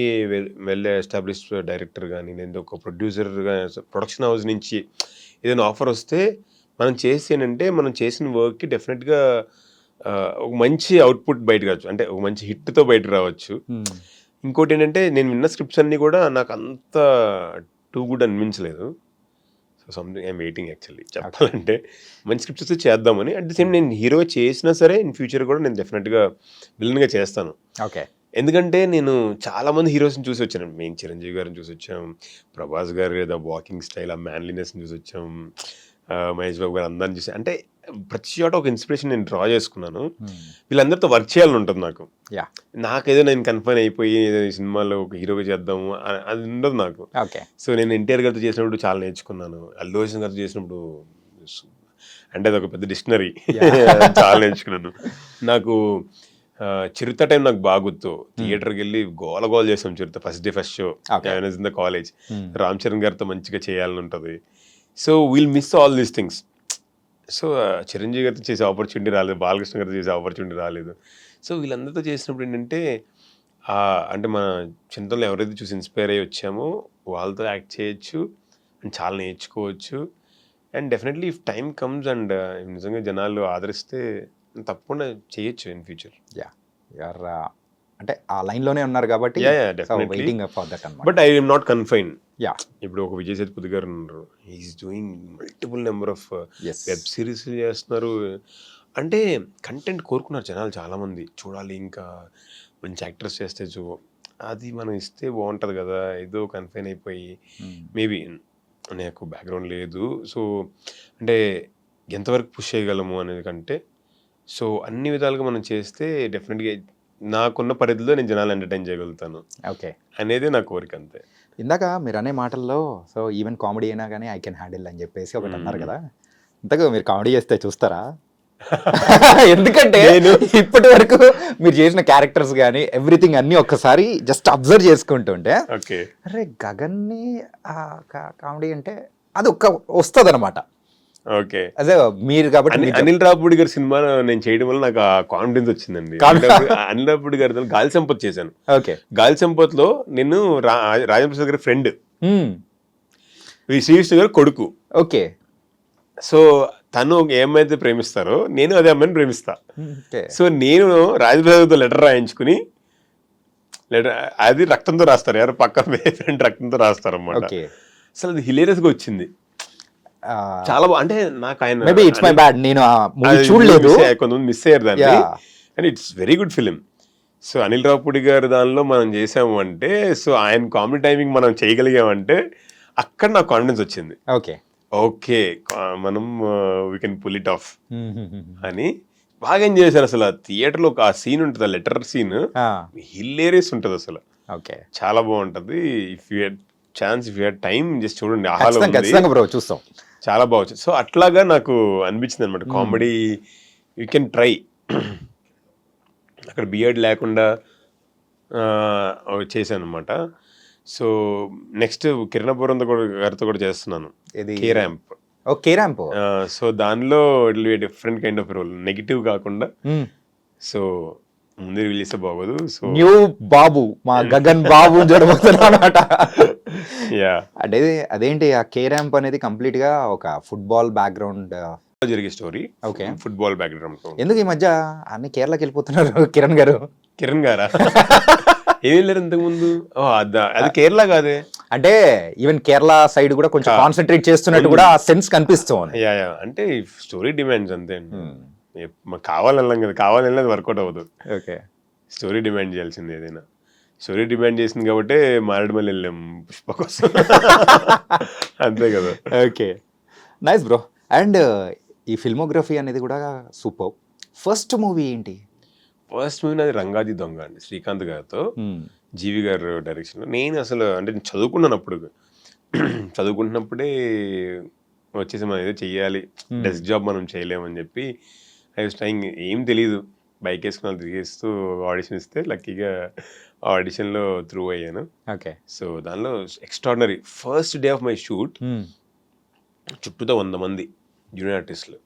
వెల్ ఎస్టాబ్లిష్డ్ డైరెక్టర్ కానీ లేదా ఒక ప్రొడ్యూసర్ ప్రొడక్షన్ హౌస్ నుంచి ఏదైనా ఆఫర్ వస్తే మనం ఏంటంటే మనం చేసిన వర్క్కి డెఫినెట్గా ఒక మంచి అవుట్పుట్ బయటకు రావచ్చు, అంటే ఒక మంచి హిట్తో బయటకు రావచ్చు. ఇంకోటి ఏంటంటే నేను విన్న స్క్రిప్ట్స్ అన్నీ కూడా నాకు అంత టూ గుడ్ అనిపించలేదు. So something I'm waiting actually చెప్పాలంటే మంచి స్క్రిప్ట్స్ వస్తే చేద్దామని. అట్ ది సేమ్ నేను హీరో చేసినా సరే ఇన్ ఫ్యూచర్ కూడా నేను డెఫినెట్గా విలన్గా చేస్తాను. ఓకే. ఎందుకంటే నేను చాలామంది హీరోస్ని చూసి వచ్చాను. మేము చిరంజీవి గారిని చూసి వచ్చాం, ప్రభాస్ గారు లేదా వాకింగ్ స్టైల్ ఆ మ్యాన్లీనెస్ని చూసి వచ్చాం, మహేష్ బాబు గారు అందరిని చూసి, అంటే ప్రతి చోట ఒక ఇన్స్పిరేషన్ నేను డ్రా చేసుకున్నాను. వీళ్ళందరితో వర్క్ చేయాలని ఉంటుంది నాకు. నాకేదో నేను కన్ఫర్మ్ అయిపోయి ఏదో ఈ సినిమాలో ఒక హీరోగా చేద్దాము అది ఉండదు నాకు. సో నేను ఎన్టీఆర్ గారితో చేసినప్పుడు చాలా నేర్చుకున్నాను, అల్లు అర్జున్ గారితో చేసినప్పుడు అంటే అది ఒక పెద్ద డిక్షనరీ చాలా నేర్చుకున్నాను. నాకు చిరుత టైం నాకు బాగా గుర్తు. థియేటర్కి వెళ్ళి గోల చేసాం Chirutha first day first show in the college. Ram Charan గారితో మంచిగా చేయాలని ఉంటుంది. So we'll miss all these things. So Chiranjeevi గారితో చేసే ఆపర్చునిటీ రాలేదు, బాలకృష్ణ గారితో చేసే ఆపర్చునిటీ రాలేదు. సో వీళ్ళందరితో చేసినప్పుడు ఏంటంటే అంటే మన చింతనలో ఎవరైతే చూసి ఇన్స్పైర్ అయ్యి వచ్చామో వాళ్ళతో యాక్ట్ చేయొచ్చు అండ్ చాలా నేర్చుకోవచ్చు. And definitely if time comes and నిజంగా జనాలు ఆదరిస్తే తప్పకుండా చేయొచ్చు ఇన్ ఫ్యూచర్. అంటే ఆ లైన్లోనే ఉన్నారు కాబట్టి but I am not confine. ఇప్పుడు ఒక విజయ్ సేతుపతి గారు ఉన్నారు, he is doing multiple number of web series చేస్తున్నారు. అంటే కంటెంట్ కోరుకున్నారు జనాలు చాలామంది, చూడాలి ఇంకా మంచి యాక్టర్స్ చేస్తే అది మనం ఇస్తే బాగుంటుంది కదా. ఏదో కన్ఫైన్ అయిపోయి మేబీ నాకు బ్యాక్గ్రౌండ్ లేదు, సో అంటే ఎంతవరకు పుష్ చేయగలము అనేది కంటే సో అన్ని విధాలుగా మనం చేస్తే డెఫినెట్గా నాకున్న పరిధిలో నేను జనాలు ఎంటర్టైన్ చేయగలుగుతాను అనేది నా కోరిక, అంతే. ఇందాక మీరు అనే మాటల్లో సో ఈవెన్ కామెడీ అయినా కానీ ఐ కెన్ హ్యాండిల్ అని చెప్పేసి ఒకటి అన్నారు కదా. ఇంతగా మీరు కామెడీ చేస్తే చూస్తారా? ఎందుకంటే ఇప్పటి వరకు మీరు చేసిన క్యారెక్టర్స్ కానీ ఎవ్రీథింగ్ అన్ని ఒక్కసారి జస్ట్ అబ్జర్వ్ చేసుకుంటుంటే అరే గగన్ని కామెడీ అంటే అది ఒక్క వస్తుంది అనమాట. ఓకే, అదే మీరు కాబట్టి అనిల్ రావుపూడి గారి సినిమా నేను చేయడం వల్ల నాకు ఆ కాన్ఫిడెన్స్ వచ్చిందండి. అనిల్ రావుపూడి గారి గాలి సంపత్ చేశాను. గాలి సంపత్ లో నేను రాజేంద్ర ప్రసాద్ గారి ఫ్రెండ్, శ్రీవిష్ణు గారు కొడుకు. ఓకే. సో తను ఏమైతే ప్రేమిస్తారో నేను అదే అమ్మాయిని ప్రేమిస్తా. సో నేను రాజేంద్ర ప్రసాద్తో లెటర్ రాయించుకుని అది రక్తంతో రాస్తారు, ఎవరు పక్క ఫ్రెండ్ రక్తంతో రాస్తారు అన్నమాట. అసలు అది హిలేరియస్ గా వచ్చింది, చాలా అంటే నాకు ఆయన చూడలేదు, కొంతమంది మిస్ అయ్యారు దాన్ని, and it's very good film. So Anil Ravipudi గారి దానిలో మనం చేసాము అంటే, సో ఆయన కామెడీ టైమింగ్ మనం చేయగలిగామంటే అక్కడ నాకు కాన్ఫిడెన్స్ వచ్చింది. ఓకే మనం we can pull it off అని బాగా ఎంజాయ్ చేశాను. అసలు ఆ థియేటర్లో ఆ సీన్ ఉంటుంది, ఆ లెటర్ సీన్ హిలేరియస్ ఉంటుంది అసలు, చాలా బాగుంటుంది. If you head chance, if you head time just చూడండి, చూస్తాం, చాలా బాగుంది. సో అట్లాగా నాకు అనిపించింది అనమాట, కామెడీ యూ కెన్ ట్రై. అక్కడ బియర్డ్ లేకుండా చేశాను అనమాట. సో నెక్స్ట్ కిరణపురం గారితో కూడా చేస్తున్నాను, ఇది K ramp. K ramp. So దానిలో it will be different kind of role, negative కాకుండా. సో ముందు రిలీజ్ చేస్తే బాగోదు. సో న్యూ బాబు, మా గగన్ బాబు చూడబోతున్నా అనమాట. యా, అంటే అదేంటి ఆ కే ర్యాంప్ అనేది కంప్లీట్ గా ఒక ఫుట్బాల్ బ్యాక్గ్రౌండ్ జరిగే స్టోరీ. ఓకే. Football background. ఎందుకు ఈ మధ్య అన్ని కేరళకి వెళ్ళిపోతున్నారు కిరణ్ గారు? కిరణ్ గారా? ఏం వెళ్ళారు ఇంతకు ముందు? అది కేరళ కాదే. అంటే ఈవెన్ కేరళ సైడ్ కూడా కొంచెం కాన్సన్ట్రేట్ చేస్తున్నట్టు కూడా ఆ సెన్స్ కనిపిస్తుంది. యా, అంటే స్టోరీ డిమాండ్స్ అంతే అండి. కావాలన్నాం కదా, కావాలన్నా అది వర్కౌట్ అవ్వదు. ఓకే. స్టోరీ డిమాండ్ చేయాల్సింది ఏదైనా. స్టోరీ డిమాండ్ చేసింది కాబట్టి మారేడుమల్లి వెళ్ళాం పుష్ప కోసం. అంతే కదా. Okay, nice bro. అండ్ ఈ ఫిల్మోగ్రఫీ అనేది కూడా సూపర్. ఫస్ట్ మూవీ ఏంటి? ఫస్ట్ మూవీ నాది రంగాజీ దొంగ అండి, శ్రీకాంత్ గారితో, జీవి గారు డైరెక్షన్. నేను అసలు అంటే నేను చదువుకున్నాను అప్పుడు, చదువుకుంటున్నప్పుడే వచ్చేసి మనం ఏదో చెయ్యాలి, డెస్క్ జాబ్ మనం చేయలేమని చెప్పి ఐ వాస్ ట్రైయింగ్. ఏం తెలీదు, బైక్ వేసుకుని తిరిగేస్తూ ఆడిషన్ ఇస్తే లక్కీగా ఆడిషన్లో త్రూ అయ్యాను. ఓకే. సో దానిలో extraordinary first day of my shoot, చుట్టూతో 100 మంది జూనియర్ ఆర్టిస్టులు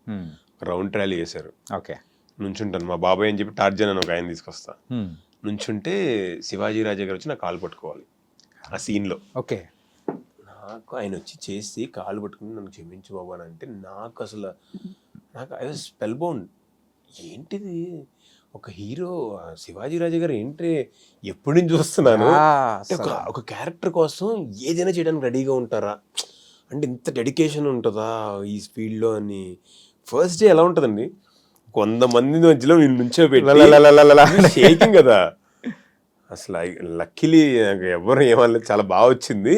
రౌండ్ ట్రయల్ చేశారు. ఓకే. నుంచుంటాను, మా బాబాయ్ అని చెప్పి టార్జన్ అని ఒక ఆయన తీసుకొస్తా. నుంచుంటే శివాజీ రాజా గారు వచ్చి నా కాలు పట్టుకోవాలి ఆ సీన్లో. ఓకే. నాకు ఆయన వచ్చి చేసి కాలు పట్టుకుని నన్ను క్షమించు బాబు అని అంటే నాకు ఐ వాజ్ స్పెల్ బౌండ్. ఏంటిది, ఒక హీరో శివాజీ రాజా గారు ఏంటి ఎప్పటి నుంచి చూస్తున్నాను, ఒక క్యారెక్టర్ కోసం ఏదైనా చేయడానికి రెడీగా ఉంటారా అంటే ఇంత డెడికేషన్ ఉంటుందా ఈ ఫీల్డ్లో అని. ఫస్ట్ డే ఎలా ఉంటుందండి, 100 మంది మధ్యలో నేను నుంచో పెట్టి షేకింగ్ కదా అసలు. లక్కీలీ నాకు ఎవరు ఏమనలేదు, చాలా బాగా వచ్చింది.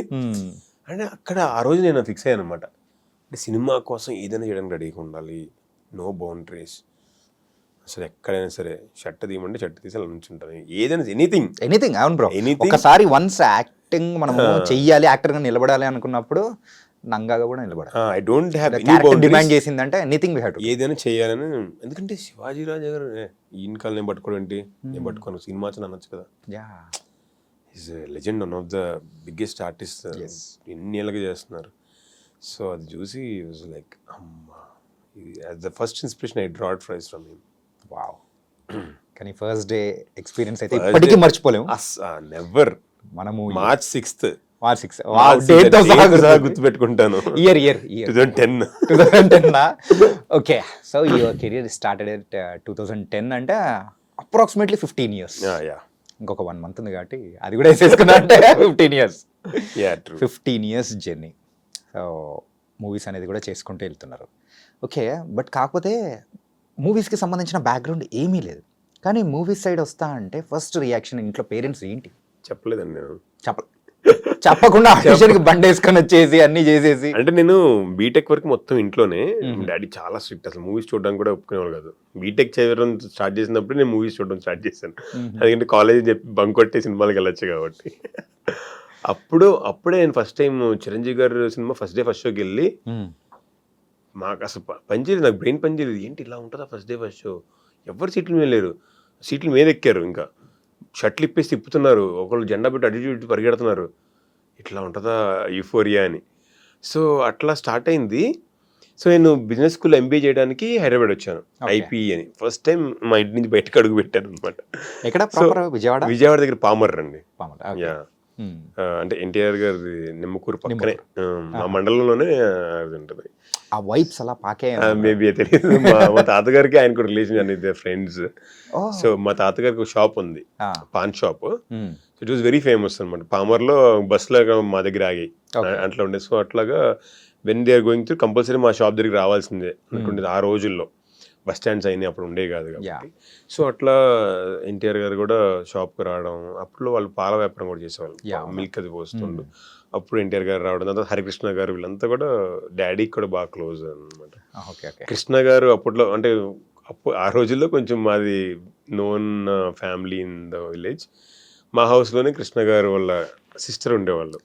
అంటే అక్కడ ఆ రోజు నేను ఫిక్స్ అయ్యాను అనమాట, అంటే సినిమా కోసం ఏదైనా చేయడానికి రెడీగా ఉండాలి, నో బౌండరీస్. అసలు ఎక్కడైనా సరే షర్ట్ తీయమంటే షర్ట్ తీసి అలా నుంచుంటాను, ఏదైనా ఎనీథింగ్. అవును బ్రో, ఒకసారి వన్స్ యాక్టింగ్ మనం చెయ్యాలి, యాక్టర్ గా నిలబడాలి అనుకున్నప్పుడు నంగాగా కూడా నిలబడాలి. ఐ డోంట్ హ్యావ్ డిమాండ్ చేసిందంటే ఎనీథింగ్ వి హావ్ టు, ఏదైనా చేయాలని. ఎందుకంటే శివాజీ రాజా గారు ఈయన కాలు నేను పట్టుకోవడం ఏంటి, నేను పట్టుకోను, సినిమా అనొచ్చు కదా. Is legend, one of the biggest artist, ఎన్ని ఏళ్ళగా చేస్తున్నారు. సో అది చూసి వాజ్ లైక్ అమ్మా, as the first inspiration I drat fries from him. Wow. కానీ ఫస్ట్ డే ఎక్స్పీరియన్స్ అయితే ఇప్పటికీ మర్చిపోలేము. నెవర్. మనము మార్చ్ 6th గుర్తుపెట్టుకుంటాను. Year 2010. Okay. So your career started at 2010 అంటే అప్రాక్సిమేట్లీ 15 years. ఇంకొక 1 month ఉంది కాబట్టి అది కూడా వేసేసుకున్నా అంటే 15 years. 15 years journey. So movies అనేది కూడా చేసుకుంటూ వెళ్తున్నారు. ఓకే. బట్ కాకపోతే మూవీస్కి సంబంధించిన బ్యాక్గ్రౌండ్ ఏమీ లేదు, కానీ మూవీస్ సైడ్ వస్తా అంటే ఫస్ట్ రియాక్షన్ ఇంట్లో పేరెంట్స్ ఏంటి? చెప్పలేదండి నేను, చెప్పకుండా ఆడిషన్కి బండి వేసుకొని వచ్చేసి అన్ని చేసేసి. అంటే నేను బీటెక్ వరకు మొత్తం ఇంట్లోనే. డాడీ చాలా స్ట్రిక్ట్, అసలు మూవీస్ చూడడానికి కూడా ఒప్పుకునేవాళ్ళు కాదు. బీటెక్ చేయడం స్టార్ట్ చేసినప్పుడు నేను మూవీస్ చూడడం స్టార్ట్ చేశాను, ఎందుకంటే కాలేజ్ చెప్పి బంక్ కొట్టే సినిమాలకు వెళ్ళొచ్చు కాబట్టి. అప్పుడే నేను ఫస్ట్ టైం చిరంజీవి గారు సినిమా ఫస్ట్ డే ఫస్ట్ షోకి వెళ్ళి, మాకు అసలు పనిచేయలేదు, నాకు బ్రెయిన్ పనిచేయలేదు. ఏంటి ఇలా ఉంటుందా ఫస్ట్ డే ఫస్ట్ షో, ఎవరు సీట్ల మీద లేరు, సీట్ల మీద ఎక్కారు, ఇంకా షర్ట్లు ఇప్పేసి తిప్పుతున్నారు, ఒకళ్ళు జెండా పెట్టి అటు ఇటు పరిగెడుతున్నారు, ఇట్లా ఉంటుందా యూఫోరియా అని. సో అట్లా స్టార్ట్ అయింది. సో నేను బిజినెస్ స్కూల్లో ఎంబీఏ చేయడానికి హైదరాబాద్ వచ్చాను, ఐపీఈ అని. ఫస్ట్ టైం మా ఇంటి నుంచి బయటకు అడుగు పెట్టాను అనమాట. విజయవాడ దగ్గర పామర్ అండి. అంటే ఎన్టీఆర్ గారి నిమ్మకూరు పక్కనే, మా మండలంలోనే అది ఉంటుంది. ఆ వైబ్స్ అలా పాకే మేబీ తెలియదు. మా తాతగారికి ఆయనకు రిలేషన్ అనేది ఫ్రెండ్స్. సో మా తాతగారికి ఒక షాప్ ఉంది, pan shop. It was very famous అనమాట. పామర్లో బస్సులో మా దగ్గర ఆగాయి అట్లా ఉండే. సో అట్లాగా when they are going through compulsory మా షాప్ దగ్గరికి రావాల్సిందే అనుకుంటుంది. ఆ రోజుల్లో బస్ స్టాండ్స్ అయినాయి, అప్పుడు ఉండే కాదు కాబట్టి. సో అట్లా ఎన్టీఆర్ గారు కూడా షాప్కి రావడం. అప్పుడు వాళ్ళు పాల వ్యాపారం కూడా చేసేవాళ్ళు, మిల్క్ అది పోస్తుండు. అప్పుడు ఎన్టీఆర్ గారు రావడం, తర్వాత హరికృష్ణ గారు, వీళ్ళంతా కూడా డాడీకి కూడా బాగా క్లోజ్ అనమాట. కృష్ణ గారు అప్పట్లో అంటే ఆ రోజుల్లో కొంచెం మాది known family in the village. మా హౌస్లోనే కృష్ణ గారు వాళ్ళ సిస్టర్ ఉండేవాళ్ళు.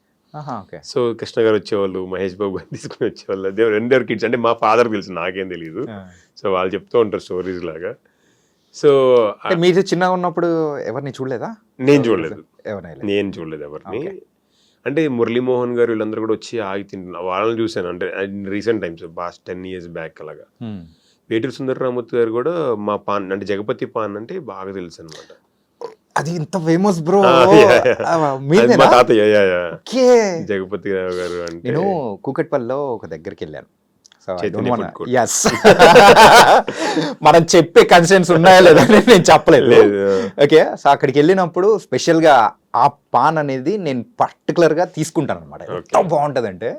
సో కృష్ణ గారు వచ్చేవాళ్ళు, మహేష్ బాబు గారు తీసుకుని వచ్చేవాళ్ళు. రెండేరు కిడ్స్, అంటే మా ఫాదర్ తెలుసు, నాకేం తెలియదు. సో వాళ్ళు చెప్తూ ఉంటారు స్టోరీస్ లాగా. సో మీరు చిన్నగా ఉన్నప్పుడు ఎవరిని చూడలేదా? నేను చూడలేదు ఎవరిని. అంటే మురళీమోహన్ గారు వీళ్ళందరూ కూడా వచ్చి ఆగి తింటున్నారు, వాళ్ళని చూశాను. అంటే recent times past 10 years back అలాగా. వేటూరి సుందరరామూర్తి గారు కూడా మా పాన్ అంటే జగపతి పాన్ అంటే బాగా తెలుసు అనమాట. అది ఇంత ఫేమస్ బ్రో. మా తాతయ్య జగపతి రావు గారు అంటే. నేను కూకట్పల్లిలో ఒక దగ్గరికి వెళ్ళాను. So Chaitanya food court. Yes మనం చెప్పే కన్సెన్స్ ఉన్నాయా లేదా అని నేను చెప్పలేదు. ఓకే, సో అక్కడికి వెళ్ళినప్పుడు స్పెషల్గా ఆ పాన్ అనేది నేను పర్టికులర్గా తీసుకుంటాను అనమాట. ఎంత బాగుంటుందంటే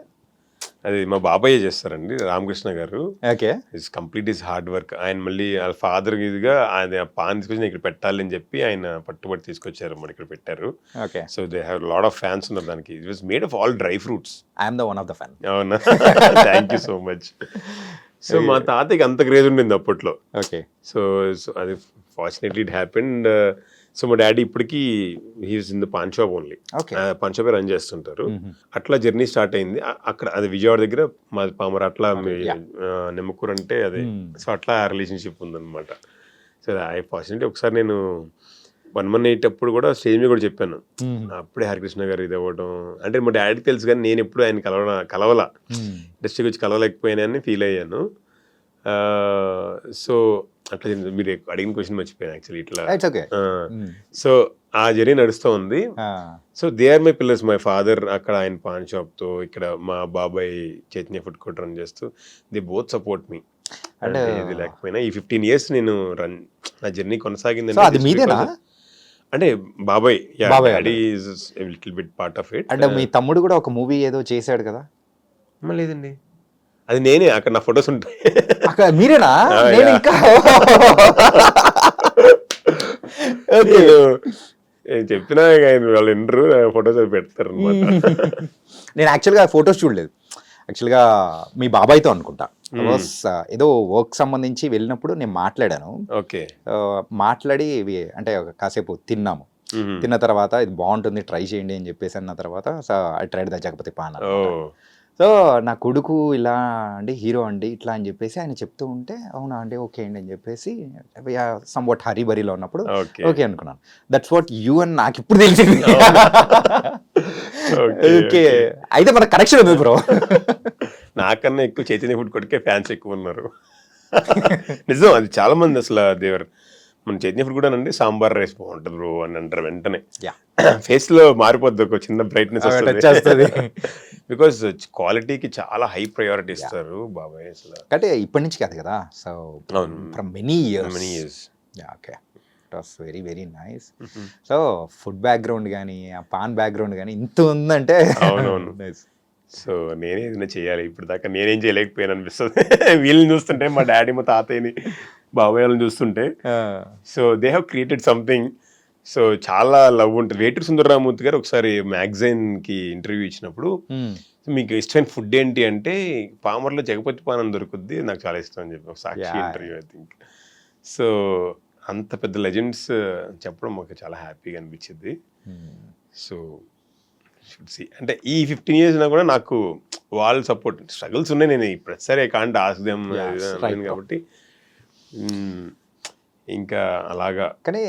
అది మా బాబాయ్ చేస్తారండి, రామకృష్ణ గారు. Okay, is complete is hard work. ఆయన మళ్ళీ వాళ్ళ ఫాదర్ ఇదిగా ఆయన పాన్ తీసుకొచ్చి ఇక్కడ పెట్టాలి అని చెప్పి ఆయన పట్టుబడి తీసుకొచ్చారు, మన ఇక్కడ పెట్టారు. Okay, so they have lot of fans ఉన్నారు దానికి. It was made of all dry fruits. I'm the one of the fan. అవునా, thank you so much. So మా తాతయ్యకి అంత క్రేజ్ ఉండింది అప్పట్లో. ఓకే, సో అది ఫార్చునేట్లీ ఇట్ హ్యాపెండ్. సో మా డాడీ ఇప్పటికీ he's in the paan shop only. Paan షాపే రన్ చేస్తుంటారు. అట్లా జర్నీ స్టార్ట్ అయింది అక్కడ. అది విజయవాడ దగ్గర మాది పామర. అట్లా నిమ్మకూరు అంటే అది. సో అట్లా రిలేషన్షిప్ ఉందన్నమాట. సో ఫార్చునేట్లీ ఒకసారి నేను 118 అప్పుడు కూడా స్టేజ్ మీద కూడా చెప్పాను. అప్పుడే హరికృష్ణ గారు ఇది అవ్వడం అంటే మా డాడీకి తెలుసు, కానీ నేను ఎప్పుడు ఆయన కలవలా, ఇండస్ట్రీకి వచ్చి కలవలేకపోయానని ఫీల్ అయ్యాను. సో అట్లా మీరు అడిగిన క్వశ్చన్ మర్చిపోయాను యాక్చువల్లీ. ఇట్లా సో ఆ జర్నీ నడుస్తూ ఉంది. So they are my pillars. My father అక్కడ ఆయన పాన్ షాప్తో, ఇక్కడ మా బాబాయ్ చైతన్య ఫుడ్ కోర్ట్ రన్ చేస్తూ, దే బోత్ సపోర్ట్ మీ. అంటే ఇది లేకపోయినా ఈ 15 years నేను నా జర్నీ కొనసాగింది. అంటే బాబాయ్ daddy is a little bit part of it. అంటే మీ తమ్ముడు కూడా ఒక మూవీ ఏదో చేశాడు కదా? లేదండి, అది నేనే. అక్కడ నా ఫొటోస్ ఉంటాయి. అక్కడ మీరేనా? ఇంకా చెప్పినా వాళ్ళు వినరు, ఫొటోస్ అవి పెడతారు అనమాట. నేను యాక్చువల్గా ఫొటోస్ చూడలేదు. యాక్చువల్గా మీ బాబాయ్తో అనుకుంటా ఏదో వర్క్ సంబంధించి వెళ్ళినప్పుడు నేను మాట్లాడాను. ఓకే, మాట్లాడి అంటే కాసేపు తిన్నాము. తిన్న తర్వాత ఇది బాగుంటుంది, ట్రై చేయండి అని చెప్పేసి అన్న తర్వాత I tried the Jagapathi pan. So నా కొడుకు ఇలా అండి, హీరో అండి ఇట్లా అని చెప్పేసి ఆయన చెప్తూ ఉంటే, అవునా అండి, ఓకే అండి అని చెప్పేసి సమ్ వాట్ హరీబరీలో ఉన్నప్పుడు ఓకే అనుకున్నాను. దట్స్ వాట్ యూ అని నాకు ఇప్పుడు తెలిసింది. ఓకే, అయితే మన కనెక్షన్ ఉంది బ్రో. నాకన్నా ఎక్కువ చైతన్య ఫుడ్ కోర్ట్కే ఫ్యాన్స్ ఎక్కువ ఉన్నారు. నిజం, అది చాలా మంది అసలు దేవర్ మన చైతన్య ఫుడ్ కూడా అండి సాంబార్ రైస్ బాగుంటుంది బ్రో అని అంటారు. వెంటనే ఫేస్ లో మారిపోద్ది, ఒక చిన్న బ్రైట్నెస్ వస్తుంది. బికాస్ క్వాలిటీకి చాలా హై ప్రయారిటీ ఇస్తారు బాబాయ్ అసలు. అంటే ఇప్పటి నుంచి కాదు కదా, so from many years. Okay, it was very very nice. So food background కానీ ఆ పాన్ బ్యాక్గ్రౌండ్ కానీ ఇంత ఉందంటే. అవునవును. సో నేనే ఏదైనా చేయాలి, ఇప్పుడు దాకా నేనేం చేయలేకపోయాను అనిపిస్తుంది. వీళ్ళని చూస్తుంటే, మా డాడీ మా తాతయ్యని బాబాయ్ వాళ్ళని చూస్తుంటే, so they have created something. So చాలా లవ్ ఉంటుంది. వేటూరి సుందరరామూర్తి గారు ఒకసారి మ్యాగజైన్కి ఇంటర్వ్యూ ఇచ్చినప్పుడు, మీకు ఇష్టమైన ఫుడ్ ఏంటి అంటే, పామర్లో జగపతి పాన్ దొరుకుద్ది, నాకు చాలా ఇష్టం అని చెప్పి సాక్షి ఇంటర్వ్యూ ఐ థింక్. సో అంత పెద్ద లెజెండ్స్ చెప్పడం మాకు చాలా హ్యాపీగా అనిపించింది. సో అంటే ఈ 15 years కూడా నాకు వాళ్ళ సపోర్ట్, స్ట్రగుల్స్ ఉన్నాయి. నేను ప్రతిసారి కాంట్ ఆస్క్ కాబట్టి ఇంకా అలాగా. కానీ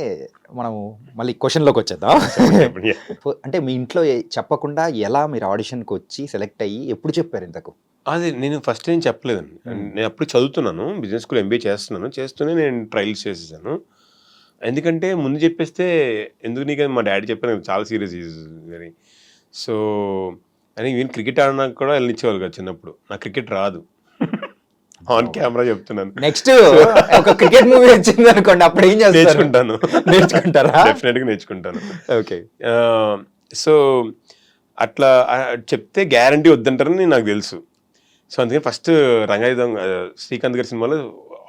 మనం మళ్ళీ క్వశ్చన్లోకి వచ్చేద్దాం. అంటే మీ ఇంట్లో చెప్పకుండా ఎలా మీరు ఆడిషన్కి వచ్చి సెలెక్ట్ అయ్యి ఎప్పుడు చెప్పారు ఇంతకు? అది నేను ఫస్ట్ ఏం చెప్పలేదండి. నేను అప్పుడు చదువుతున్నాను, బిజినెస్ స్కూల్ MBA చేస్తూనే నేను ట్రయల్స్ చేసేసాను. ఎందుకంటే ముందు చెప్పేస్తే ఎందుకు నీకు, మా డాడీ చెప్పాను చాలా సీరియస్ ఈజ్ వెరీ. సో అని ఈవెన్ క్రికెట్ ఆడినా కూడా వెళ్ళనిచ్చేవాళ్ళు కదా చిన్నప్పుడు. నాకు క్రికెట్ రాదు, ఆన్ కెమెరా చెప్తున్నాను. నెక్స్ట్ ఒక క్రికెట్ మూవీ వచ్చింది అనుకోండి, అప్పుడు ఏం చేస్తారు? నేర్చుకుంటారా? డెఫినెట్గా నేర్చుకుంటాను. ఓకే, సో అట్లా చెప్తే గ్యారంటీ వద్దంటారని నాకు తెలుసు. సో అందుకని ఫస్ట్ రంగాయుధం శ్రీకాంత్ గారి సినిమాలో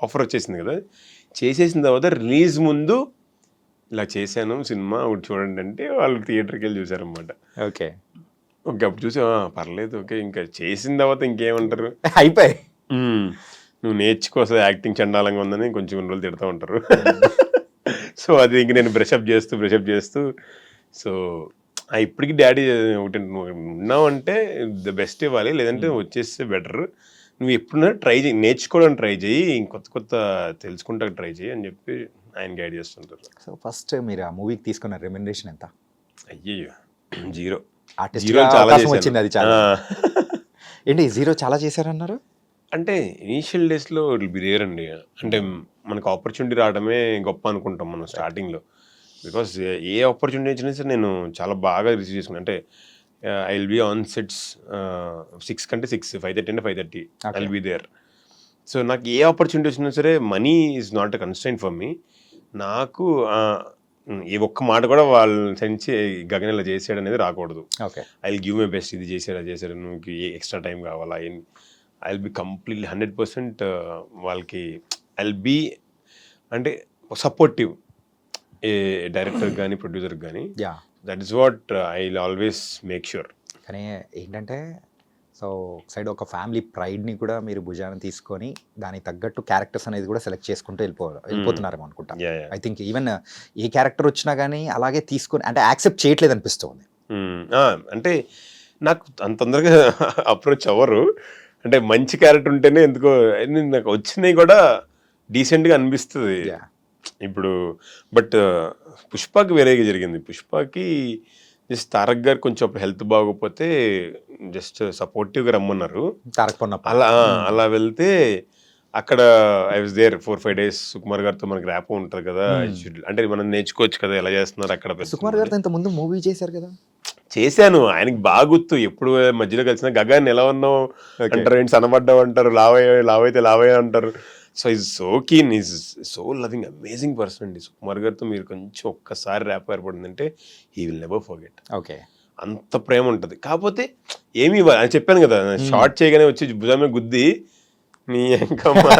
ఆఫర్ వచ్చేసింది కదా, చేసేసిన తర్వాత రిలీజ్ ముందు ఇలా చేశాను సినిమా ఒకటి చూడండి అంటే వాళ్ళు థియేటర్కి వెళ్ళి చూసారనమాట. ఓకే ఓకే, అప్పుడు చూసి పర్లేదు, ఓకే ఇంకా చేసిన తర్వాత ఇంకేమంటారు, అయిపోయి నువ్వు నేర్చుకోసం యాక్టింగ్ చండాలంగా ఉందని కొంచెం కొన్ని రోజులు తిడతా ఉంటారు. సో అది ఇంక నేను బ్రషప్ చేస్తూ సో ఇప్పటికి డాడీ ఒకటి, నువ్వు ఉన్నావు అంటే ద బెస్ట్ ఇవ్వాలి, లేదంటే వచ్చేస్తే బెటర్, నువ్వు ఎప్పుడైనా ట్రై చేయి, నేర్చుకోవడానికి ట్రై చేయి, కొత్త తెలుసుకుంటా ట్రై చేయి అని చెప్పి ఆయన గైడ్ చేస్తుంటారు. సో ఫస్ట్ మీరు ఆ మూవీకి తీసుకున్న రెమ్యునరేషన్ ఎంత? అయ్యో 0. ఆర్టిస్ట్ జీరో చాలా అవకాశం చేశాను. వచ్చింది, అది చాలా. ఏంటి జీరో చాలా చేశారన్నారు? అంటే ఇనీషియల్ డేస్లో ఇట్ బి రేర్ అండి. అంటే మనకు ఆపర్చునిటీ రావడమే గొప్ప అనుకుంటాం మనం స్టార్టింగ్లో. బికాస్ ఏ ఆపర్చునిటీ వచ్చినా సరే నేను చాలా బాగా రిసీవ్ చేసుకున్నాను. అంటే I will be on sets 6 కంటే 6, 5:30 అంటే 5:30 I will be there. So నాకు ఏ ఆపర్చునిటీ వచ్చినా సరే money is not a constraint for me. నాకు ఏ ఒక్క మాట కూడా వాళ్ళ నుంచి గగన్ ఇలా చేసాడు అనేది రాకూడదు. Okay. I will give my best, ఇది చేశాడు అది చేశాడు, నువ్వు ఏ ఎక్స్ట్రా టైం కావాలా, ఐ విల్ బి కంప్లీట్లీ 100% వాళ్ళకి ఐ విల్ బీ అంటే సపోర్టివ్, ఏ డైరెక్టర్ కానీ ప్రొడ్యూసర్ కానీ. Yeah. That is what I will always make sure. కానీ ఏంటంటే సో సైడ్ ఒక ఫ్యామిలీ ప్రైడ్ని కూడా మీరు భుజాన్ని తీసుకొని దానికి తగ్గట్టు క్యారెక్టర్స్ అనేది కూడా సెలెక్ట్ చేసుకుంటూ వెళ్ళిపోతున్నారేమో అనుకుంటా. I think even a character వచ్చినా కానీ అలాగే తీసుకొని అంటే యాక్సెప్ట్ చేయట్లేదు అనిపిస్తుంది. అంటే నాకు అంత తొందరగా అప్రోచ్ అవ్వరు. అంటే మంచి క్యారెక్టర్ ఉంటేనే ఎందుకో నాకు వచ్చినాయి కూడా డీసెంట్గా అనిపిస్తుంది. ఇప్పుడు బట్ పుష్పకి వేరేగా జరిగింది. పుష్పకి జస్ట్ తారక్ గారు కొంచెం అప్పుడు హెల్త్ బాగోకపోతే జస్ట్ సపోర్టివ్గా రమ్మన్నారు. అలా వెళ్తే అక్కడ I was there 4-5 days. Sukumar గారితో మనకి ర్యాప్ ఉంటుంది కదా, అంటే మనం నేర్చుకోవచ్చు కదా ఎలా చేస్తున్నారు అక్కడ. సుకుమార్ గారితో ఇంత ముందు మూవీ చేశారు కదా? చేశాను, ఆయనకి బాగా గుర్తు. ఎప్పుడు మధ్యలో కలిసిన గగన్ ఎలా ఉన్నావు అంటారు, ఏంటి సన్నబడ్డావు అంటారు, లావైతే లావయ్య అంటారు. So is so keen, is so loving, amazing person అండి. సుకుమార్ గారితో మీరు కొంచెం ఒక్కసారి ర్యాప్ ఏర్పడిందంటే he will never forget. Okay. అంత ప్రేమ ఉంటుంది. కాకపోతే ఏమి ఇవ్వాలి అని చెప్పాను కదా, షార్ట్ చేయగానే వచ్చి భుజమే గుద్ది నీ ఇంకమ్మా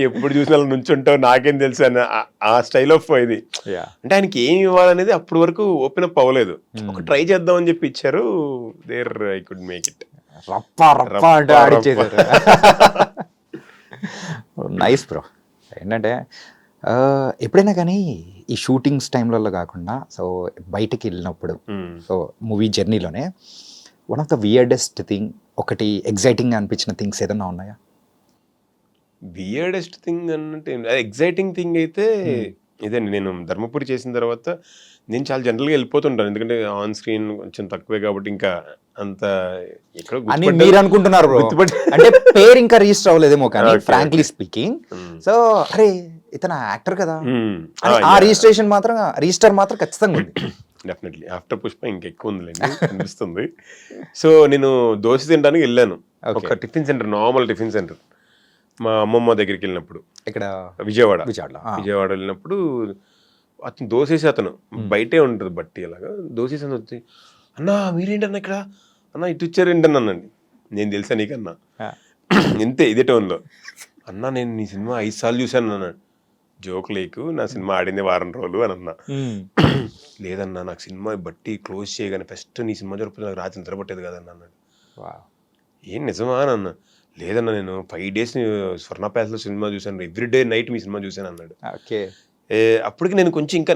ఎప్పుడు చూసినా నుంచి ఉంటావు నాకేం తెలుసు అని ఆ స్టైల్ ఆఫ్ ఇది. అంటే ఆయనకి ఏమి ఇవ్వాలనేది అప్పటి వరకు ఓపెన్ అప్ అవ్వలేదు. ఒక ట్రై చేద్దాం అని చెప్పి ఇచ్చారు. There I could make it. Nice bro. ఏంటంటే ఎప్పుడైనా కానీ ఈ షూటింగ్స్ టైంలలో కాకుండా సో బయటికి వెళ్ళినప్పుడు సో మూవీ జర్నీలోనే one of the weirdest thing, ఒకటి ఎగ్జైటింగ్ అనిపించిన థింగ్స్ ఏదన్నా ఉన్నాయా? వియర్డెస్ట్ థింగ్ అంటే ఎగ్జైటింగ్ థింగ్ అయితే ఇదండి. నేను ధర్మపురి చేసిన తర్వాత నేను చాలా జనరల్గా వెళ్ళిపోతుంటాను, ఎందుకంటే ఆన్ స్క్రీన్ కొంచెం తక్కువే కాబట్టి ఇంకా అంత ఎక్కడో అని మీరు అనుకుంటున్నారు bro. అంటే పేరు ఇంకా రిజిస్టర్ అవ్వలేదేమో కానీ ఫ్రాంక్లీ స్పీకింగ్. సో అరే ఇతను యాక్టర్ కదా ఆ రిజిస్టర్ మాత్రం ఖచ్చితంగా ఉంది. డెఫినెట్లీ ఆఫ్టర్ పుష్ప ఇంకెక్కువ ఉందిలేండి అనిపిస్తుంది. సో నేను దోశ తినడానికి వెళ్ళాను, ఒక tiffin centre, normal tiffin centre, మా అమ్మమ్మ దగ్గరికి వెళ్ళినప్పుడు. ఇక్కడ విజయవాడ వెళ్ళినప్పుడు అతను దోసేసి, అతను బయటే ఉంటుంది బట్టి అలాగా దోసేసి అని వచ్చి, అన్నా మీరేంటన్నా ఇక్కడ, అన్న ఇటు ఇచ్చారు ఏంటన్నా అన్నాండి. నేను తెలుసా నీకన్నా ఇంతే ఇదే టోన్లో, అన్నా నేను నీ సినిమా 5 సార్లు చూశాను అన్నాడు. జోక్ లేకు, నా సినిమా ఆడింది 1 వారం రోజులు అని అన్నా. లేదన్నా నాకు సినిమా బట్టి క్లోజ్ చేయగానే ఫస్ట్ నీ సినిమా జరుపుతుంది, నాకు రాత్రి నిద్రపట్టేది కదన్నా అన్నాడు. ఏం నిజమా అని అన్నా. లేదన్నా నేను 5 days స్వర్ణ ప్యాలెస్లో సినిమా చూశాను, ఎవ్రీడే నైట్ మీ సినిమా చూశాను అన్నాడు. అప్పటికి నేను కొంచెం ఇంకా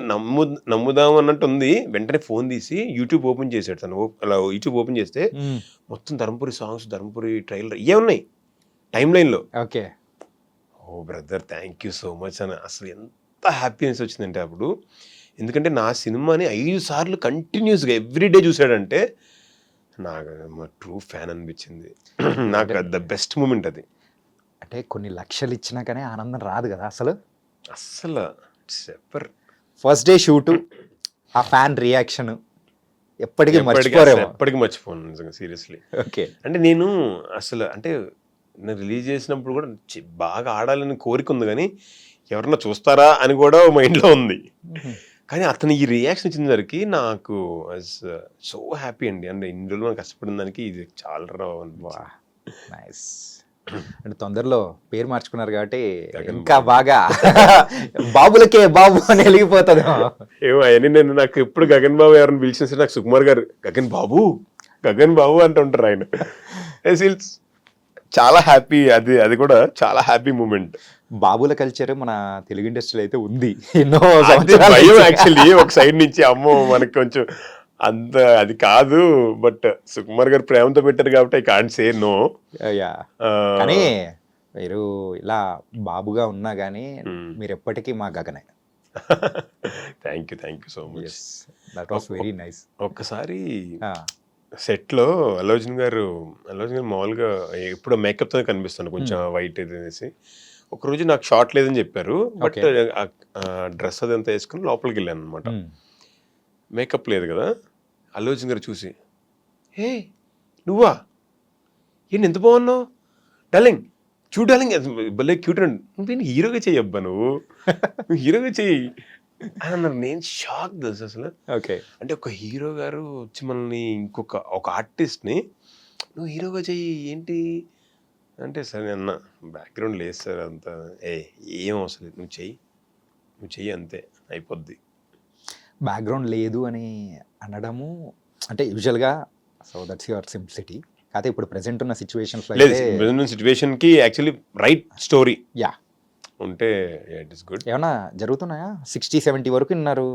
నమ్ముదాం అన్నట్టు ఉంది. వెంటనే ఫోన్ తీసి యూట్యూబ్ ఓపెన్ చేశాడు తను. అలా యూట్యూబ్ ఓపెన్ చేస్తే మొత్తం ధర్మపురి సాంగ్స్, ధర్మపురి ట్రైలర్ ఇవే ఉన్నాయి టైం లైన్లో. Okay. Oh brother thank you so much అని అసలు ఎంత హ్యాపీనెస్ వచ్చిందంటే అప్పుడు. ఎందుకంటే నా సినిమాని 5 సార్లు కంటిన్యూస్గా ఎవ్రీడే చూశాడంటే నాకు ట్రూ ఫ్యాన్ అనిపించింది. నాకు ద బెస్ట్ మూమెంట్ అది. అంటే కొన్ని లక్షలు ఇచ్చినా కానీ ఆనందం రాదు కదా అసలు. ఫస్ట్ డే షూటు, ఆ ఫ్యాన్ రియాక్షన్ ఎప్పటికీ మర్చిపోను నిజంగా, సీరియస్లీ. ఓకే. అంటే నేను అసలు అంటే నేను రిలీజ్ చేసినప్పుడు కూడా బాగా ఆడాలని కోరిక ఉంది, కానీ ఎవరన్నా చూస్తారా అని కూడా మైండ్లో ఉంది. కానీ అతను ఈ రియాక్షన్ ఇచ్చేసరికి నాకు సో హ్యాపీ అండి. అంటే ఇన్ని రోజులు మనం కష్టపడిన దానికి ఇది చాలా నైస్. అంటే తొందరలో పేరు మార్చుకున్నారు కాబట్టి ఇంకా బాగా బాబులకే బాబు అని వెలిగిపోతుంది ఏమో. అవన్నీ నేను నాకు ఎప్పుడు గగన్ బాబు ఎవరైనా పిలిచిన సరే నాకు సుకుమార్ గారు గగన్ బాబు అంటూ ఉంటారు ఆయన. చాలా హ్యాపీ, అది కూడా చాలా హ్యాపీ మూమెంట్. బాబుల కల్చర్ మన తెలుగు ఇండస్ట్రీలో అయితే ఉంది ఎన్నో భయం యాక్చువల్లీ ఒక సైడ్ నుంచి, అమ్మో మనకి కొంచెం అంత అది కాదు, బట్ సుకుమార్ గారు ప్రేమతో పెట్టారు కాబట్టి ఐ కాంట్ సే నో. కానీ మీరు ఇలా బాబుగా ఉన్నా కానీ మీరు ఎప్పటికీ మా గగనే. Thank you so much. That was very nice. ఒక్కసారి సెట్లో అల్లు అర్జున్ గారు మామూలుగా ఎప్పుడు మేకప్తో కనిపిస్తాను కొంచెం వైట్ ఇది అనేసి. ఒకరోజు నాకు షార్ట్ లేదని చెప్పారు. బట్ డ్రెస్ అదంతా వేసుకుని లోపలికి వెళ్ళాను అనమాట. మేకప్ లేదు కదా. అల్లు అర్జున్ గారు చూసి, హే నువ్వా, ఏంటి ఎంత బాగున్నావు డార్లింగ్, క్యూట్ డార్లింగ్, భలే క్యూట్ అండి, నువ్వు హీరోగా చెయ్యి అబ్బా, నువ్వు హీరోగా చెయ్యి అని అన్నారు. నేను షాక్ తెలుసు అసలు. ఓకే, అంటే ఒక హీరో గారు వచ్చి మనల్ని ఒక ఆర్టిస్ట్ని నువ్వు హీరోగా చెయ్యి ఏంటి అంటే, సరే అన్న బ్యాక్గ్రౌండ్ లేదు సార్ అంతా, ఏం అవసరం లేదు, నువ్వు చెయ్యి అంతే అయిపోద్ది. బ్యాక్గ్రౌండ్ లేదు అని అనడము అంటే యూజువల్గా, సో దట్స్ యువర్ సింప్లిసిటీ. కాకపోతే ఇప్పుడు ప్రెసెంట్ ఉన్న సిచ్యువేషన్స్లో లేదు, సిచ్యువేషన్కి యాక్చువల్లీ రైట్ స్టోరీ యా ఉంటే ఇట్ ఇస్ గుడ్. ఏమన్నా జరుగుతున్నాయా? 60-70 వరకు విన్నారు,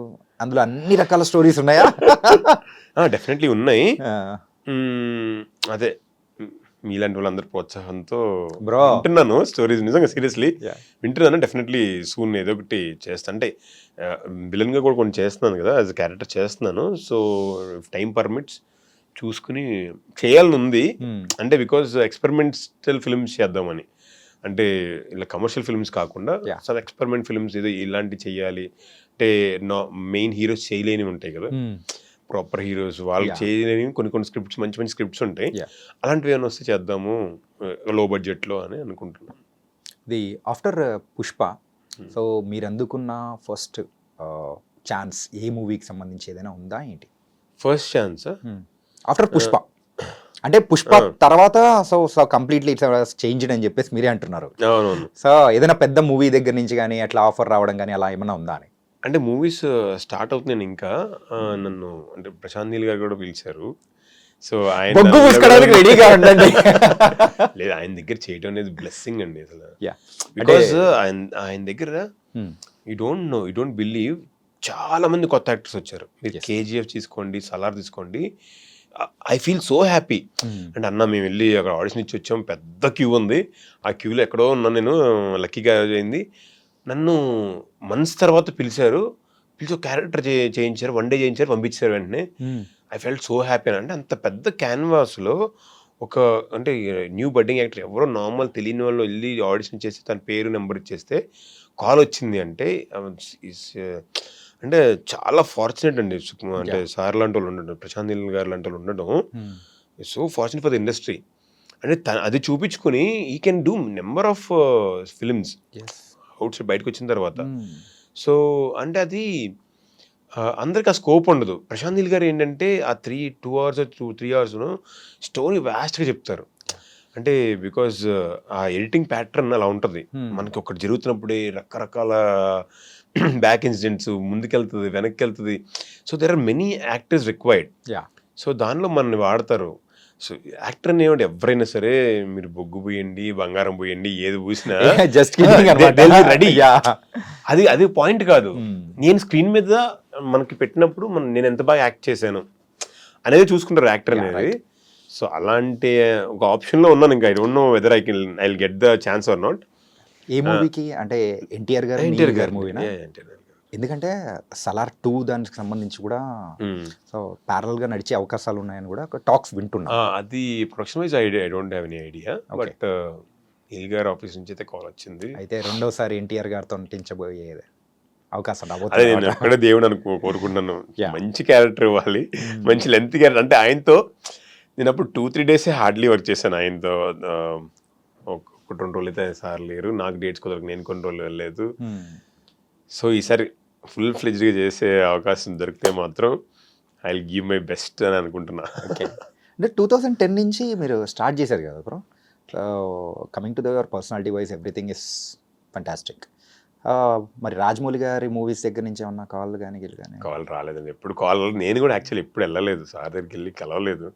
అందులో అన్ని రకాల స్టోరీస్ ఉన్నాయా? డెఫినెట్లీ ఉన్నాయి. అదే మీలాంటి వాళ్ళందరూ ప్రోత్సాహంతో వింటున్నాను స్టోరీస్, నిజంగా సీరియస్లీ వింటున్నాను. డెఫినెట్లీ సూన్ ఏదో ఒకటి చేస్తా, అంటే విలన్గా కూడా కొన్ని చేస్తున్నాను కదా, యాజ్ అ క్యారెక్టర్ చేస్తున్నాను. సో టైం పర్మిట్స్ చూసుకుని చేయాలని ఉంది. అంటే బికాజ్ ఎక్స్పెరిమెంటల్ ఫిల్మ్స్ చేద్దామని, అంటే ఇలా కమర్షియల్ ఫిల్మ్స్ కాకుండా అసలు ఎక్స్పెరిమెంట్ ఫిల్మ్స్ ఏదో ఇలాంటివి చేయాలి. అంటే మెయిన్ హీరోస్ చేయలేనివి ఉంటాయి కదా, ప్రాపర్ హీరోస్ వాళ్ళు చేయలేని కొన్ని స్క్రిప్ట్స్, మంచి స్క్రిప్ట్స్ ఉంటాయి. అలాంటివి ఏమైనా వస్తే చేద్దాము లో బడ్జెట్లో అని అనుకుంటున్నాను. ది ఆఫ్టర్ పుష్ప, సో మీరు అందుకున్న ఫస్ట్ ఛాన్స్ ఏ మూవీకి సంబంధించి ఏదైనా ఉందా ఏంటి? ఫస్ట్ ఛాన్స్ ఆఫ్టర్ పుష్ప అంటే పుష్ప తర్వాత సో కంప్లీట్లీ ఇట్స్ చేంజ్డ్ అని చెప్పేసి మీరే అంటున్నారు. అవునవును. సో ఏదైనా పెద్ద మూవీ దగ్గర నుంచి కానీ అట్లా ఆఫర్ రావడం కానీ అలా ఏమైనా ఉందా అని? అంటే మూవీస్ స్టార్ట్ అవుతున్నాను ఇంకా. నన్ను అంటే ప్రశాంత్ నీల్ గారు కూడా పిలిచారు. సో ఆయన రెడీగా ఉండండి. లేదు, ఆయన దగ్గర చేయడం అనేది బ్లెస్సింగ్ అండి అసలు. బికాజ్ ఆయన దగ్గర యూ డోంట్ బిలీవ్ చాలా మంది కొత్త యాక్టర్స్ వచ్చారు. మీరు కేజీఎఫ్ తీసుకోండి, సలార్ తీసుకోండి, ఐ ఫీల్ సో హ్యాపీ. అంటే అన్న మేము వెళ్ళి అక్కడ ఆడిషన్ ఇచ్చి వచ్చాం, పెద్ద క్యూ ఉంది, ఆ క్యూలో ఎక్కడో ఉన్నాను నేను, లక్కీగా అయింది. నన్ను మంత్స్ తర్వాత పిలిచి ఒక క్యారెక్టర్ చేయించారు, 1 day చేయించారు, పంపించారు వెంటనే. ఐ ఫెల్ట్ సో హ్యాపీ అని. అంటే అంత పెద్ద క్యాన్వాస్లో ఒక అంటే న్యూ బడ్డింగ్ యాక్టర్ ఎవరో నార్మల్ తెలియని వాళ్ళు వెళ్ళి ఆడిషన్ చేసి తన పేరు నెంబర్ ఇచ్చేస్తే కాల్ వచ్చింది అంటే అంటే చాలా ఫార్చునేట్ అండి. అంటే సార్ లాంటి వాళ్ళు ఉండడం, ప్రశాంత్ నీల్ గారు లాంటి వాళ్ళు ఉండడం so fortunate for the industry. అంటే అది చూపించుకొని ఈ can do number of films out side బయటకు వచ్చిన తర్వాత. సో అంటే అది అందరికి ఆ స్కోప్ ఉండదు. ప్రశాంత్ నీల్ గారు ఏంటంటే ఆ 2 hours 3 hours స్టోరీ వ్యాస్ట్గా చెప్తారు. అంటే బికాజ్ ఆ ఎడిటింగ్ ప్యాటర్న్ అలా ఉంటుంది. మనకి ఒకటి జరుగుతున్నప్పుడే రకరకాల బ్యాక్ ఇన్సిడెంట్స్, ముందుకెళ్తుంది, వెనక్కి వెళ్తుంది. So there are many actors required. So దానిలో మనల్ని వాడతారు. సో యాక్టర్ అనేవాడు ఎవరైనా సరే, మీరు బొగ్గు పోయండి, బంగారం పోయండి, ఏది పూసినా జస్ట్ రెడీ. అది పాయింట్ కాదు. నేను స్క్రీన్ మీద మనకి పెట్టినప్పుడు నేను ఎంత బాగా యాక్ట్ చేశాను అనేది చూసుకుంటారు యాక్టర్ అనేది. సో అలాంటి ఒక ఆప్షన్లో ఉన్నాను. ఇంకా I don't know whether I will get the chance or not. ఏ మూవీకి అంటే ఎన్టీఆర్ గారు మూవీనా? ఎందుకంటే సలార్ 2 దానికి సంబంధించి కూడా సో ప్యారల్ గా నడిచే అవకాశాలు ఉన్నాయని కూడా టాక్స్ వింటున్నా. అది production wise I don't have any idea, but Neel గారి ఆఫీస్ నుంచి అయితే కాల్ వచ్చింది. అయితే రెండోసారి ఎన్టీఆర్ గారితో నటించబోయే అవకాశం అదే నేను ఎక్కడ దేవుడు కోరుకుంటున్నాను. మంచి క్యారెక్టర్ ఇవ్వాలి, మంచి లెంత్ క్యారెక్టర్. అంటే ఆయనతో నేను అప్పుడు 2-3 days హార్డ్లీ వర్క్ చేశాను ఆయనతో. 1-2 రోజులు అయితే సార్ లేరు, నాకు డేట్స్ కుదరకు నేను కొన్ని రోజులు వెళ్ళలేదు. సో ఈసారి ఫుల్ ఫ్లెడ్జ్గా చేసే అవకాశం దొరికితే మాత్రం I will give my best అని అనుకుంటున్నా. ఓకే, అంటే 2010 నుంచి మీరు స్టార్ట్ చేశారు కదా bro. So coming to your personality wise everything is fantastic. మరి రాజమౌళి గారి మూవీస్ దగ్గర నుంచి ఏమన్నా కాల్ కానీ కాల్ రాలేదండి. ఎప్పుడు కాల్, నేను కూడా యాక్చువల్లీ ఎప్పుడు వెళ్ళలేదు సార్ దగ్గరికి, వెళ్ళి కలవలేదు.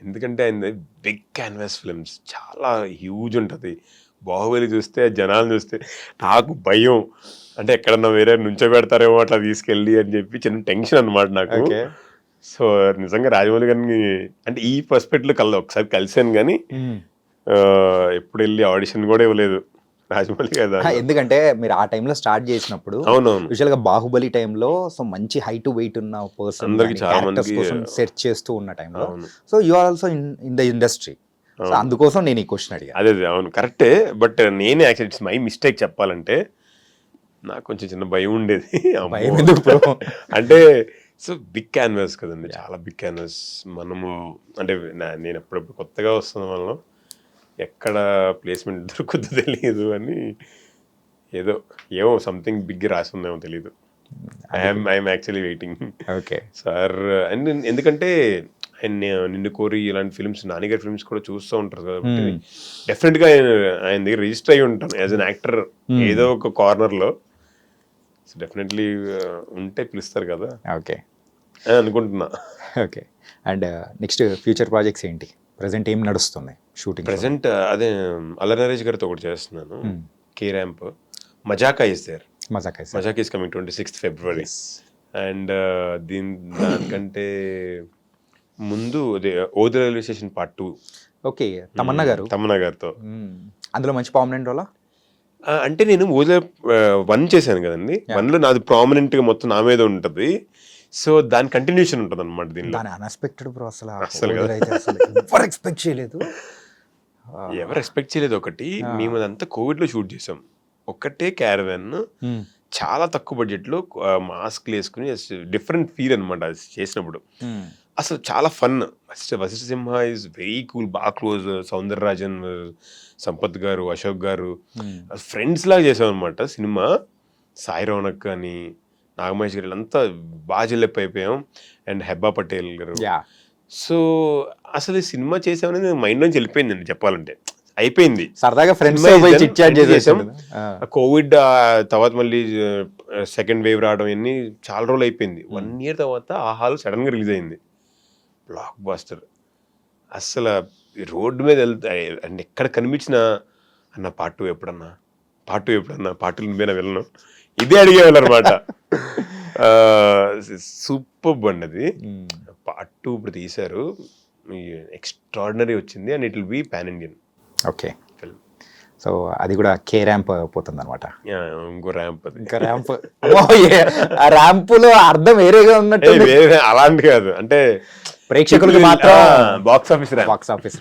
ఎందుకంటే ఆయన బిగ్ క్యాన్వాస్ ఫిల్మ్స్ చాలా హ్యూజ్ ఉంటుంది. బాహుబలి చూస్తే జనాలు చూస్తే నాకు భయం, అంటే ఎక్కడన్నా వేరే నుంచో పెడతారేమో అట్లా తీసుకెళ్ళి అని చెప్పి చిన్న టెన్షన్ అనమాట నాకు. సో నిజంగా రాజమౌళి గారిని అంటే ఈ పర్స్పెక్టివ్లో ఒకసారి కలిసాను, కానీ ఎప్పుడు వెళ్ళి ఆడిషన్ కూడా ఇవ్వలేదు. రాజమౌళి కదా. ఎందుకంటే మీరు ఆ టైంలో స్టార్ట్ చేసినప్పుడు అవునవును. యూజువల్ గా బాహుబలి టైంలో సో మంచి హైట్ వెయిట్ ఉన్న పర్సన్ అందరికి చాలా మందికి కోసం సెర్చ్ చేస్తూ ఉన్న టైంలో అవును. So you are also in the industry. So అందుకోసం నేను ఈ క్వశ్చన్ అడిగా. అదే అవును కరెక్టే. బట్ నేనే యాక్చువల్లీ ఇట్స్ మై మిస్టేక్ చెప్పాలంటే. నాకు కొంచెం చిన్న భయం ఉండేది. అమ్మో. భయం ఎందుకు bro? అంటే సో బిగ్ క్యాన్వాస్ కదండి, చాలా బిగ్ క్యాన్వాస్. మనము అంటే నేను ఎప్పుడప్పుడు కొత్తగా వస్తున్న వల్ల ఎక్కడ ప్లేస్మెంట్ దొరుకుతుందో తెలియదు అని ఏమో సంథింగ్ బిగ్ రాసి ఉందేమో తెలియదు. I'm actually waiting okay sir. And ఎందుకంటే ఆయన నిన్ను కోరి ఇలాంటి ఫిల్మ్స్, నానిగారి ఫిల్మ్స్ కూడా చూస్తూ ఉంటారు కాబట్టి డెఫినెట్గా ఆయన దగ్గర రిజిస్టర్ అయ్యి ఉంటాను యాజ్ అన్ యాక్టర్ ఏదో ఒక కార్నర్లో. డెఫినెట్లీ ఉంటే పిలుస్తారు కదా ఓకే అని అనుకుంటున్నా. Okay. And next future projects ఏంటి? ప్రెసెంట్ ఏం నడుస్తుంది షూటింగ్? ప్రెసెంట్ అదే అల్లరి నరేష్ గారితో ఒకటి చేస్తున్నాను, K ramp. Mazaka is there. Mazaka is coming 26th February. And దానికంటే ముందు అదే ఓది railway station Part 2. Okay. Tamannaah గారితో అందులో మంచి ప్రామినెంట్ రోలా? అంటే నేను ఓదిలో 1 చేశాను కదండి. 1లో నాది ప్రామినెంట్గా మొత్తం నా మీద ఉంటుంది. సో దాని కంటిన్యూషన్ ఉంటుంది అనమాట దీనిలో. Unexpected bro. అసలు ఎవరు ఎక్స్పెక్ట్ చేయలేదు. ఒకటి, మేము అదంతా కోవిడ్లో షూట్ చేసాం. ఒక్కటే క్యారవాన్, చాలా తక్కువ బడ్జెట్లో మాస్క్లు వేసుకుని డిఫరెంట్ ఫీల్ అనమాట అది చేసినప్పుడు. అసలు చాలా fun. Vashishta Simha is very cool, బాగా క్లోజ్. సౌందరరాజన్, సంపత్ గారు, అశోక్ గారు ఫ్రెండ్స్ లాగా చేసాం అనమాట సినిమా. సాయి రౌనక్ కానీ, నాగమహేష్ గారు అంతా బాగా జల్లెప్ అయిపోయాం. అండ్ హెబ్బా పటేల్ గారు. సో అసలు ఈ సినిమా చేసామనేది మైండ్ నుంచి వెళ్ళిపోయిందండి చెప్పాలంటే. అయిపోయింది సరదాగా ఫ్రెండ్స్ చేసాం. కోవిడ్ తర్వాత మళ్ళీ సెకండ్ వేవ్ రావడం ఇవన్నీ చాలా రోజులు అయిపోయింది. 1 year తర్వాత ఆ హాల్ సడన్గా రిలీజ్ అయింది. Black buster. అసలు రోడ్డు మీద వెళ్తా అండ్ ఎక్కడ కనిపించినా అన్న Part 2 ఎప్పుడన్నా, Part 2 ఎప్పుడన్నా, Part 2 నువ్వేనా వెళ్ళను, ఇదే అడిగేవాళ్ళు అనమాట. సూపర్ అండి అది. Part 2 ఇప్పుడు తీశారు, ఎక్స్ట్రాడినరీ వచ్చింది. And it will B pan Indian. Okay. So అది కూడా కే ర్యాంప్ పోతుంది అనమాట. ఇంకో ర్యాంప్ అది. ఇంకా ర్యాంప్. ఆ ర్యాంపులో అర్థం వేరేగా ఉన్నట్టు. అలాంటి కాదు, అంటే ప్రేక్షకులకు మాత్రం బాక్స్ ఆఫీస్.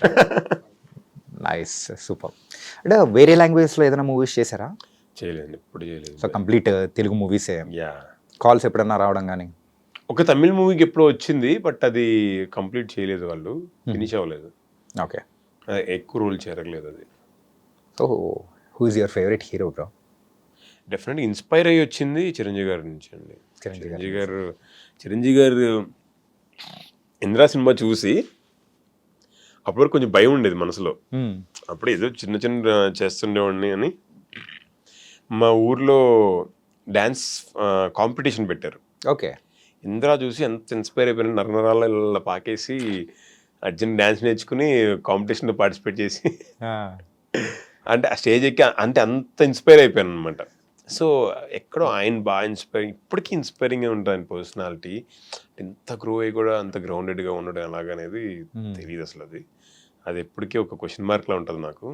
Nice, super. అంటే వేరే లాంగ్వేజ్లో ఏదైనా మూవీస్ చేశారా? చేయలేదు, ఎప్పుడు చేయలేదు. సో కంప్లీట్ తెలుగు మూవీసే. కాల్స్ ఎప్పుడన్నా రావడం కానీ? ఒక తమిళ్ మూవీకి ఎప్పుడో వచ్చింది, బట్ అది కంప్లీట్ చేయలేదు, వాళ్ళు ఫినిష్ అవ్వలేదు. ఓకే. ఎక్కువ రోల్ చేరలేదు అది. So who is your favourite hero bro? డెఫినెట్గా ఇన్స్పైర్ అయ్యి వచ్చింది చిరంజీవి గారి నుంచి అండి. చిరంజీవి గారు ఇంద్రా సినిమా చూసి అప్పుడు కొంచెం భయం ఉండేది మనసులో. అప్పుడు ఏదో చిన్న చిన్న చేస్తుండేవాడిని అని. మా ఊర్లో డ్యాన్స్ కాంపిటీషన్ పెట్టారు. ఓకే. ఇంద్రా చూసి ఎంత ఇన్స్పైర్ అయిపోయిన, నరనరాల ఇలా పాకేసి అర్జున్ డ్యాన్స్ నేర్చుకుని కాంపిటీషన్లో పార్టిసిపేట్ చేసి అంటే ఆ స్టేజ్ ఎక్కి అంటే అంత ఇన్స్పైర్ అయిపోయాను అనమాట. సో ఎక్కడో ఆయన బాగా ఇప్పటికీ ఇన్స్పైరింగ్గా ఉంటుంది ఆయన పర్సనాలిటీ. ఎంత గ్రో అయ్యి కూడా అంత గ్రౌండెడ్గా ఉండడం ఎలాగనేది తెలియదు అసలు. అది ఎప్పటికీ ఒక క్వశ్చన్ మార్క్లా ఉంటుంది నాకు.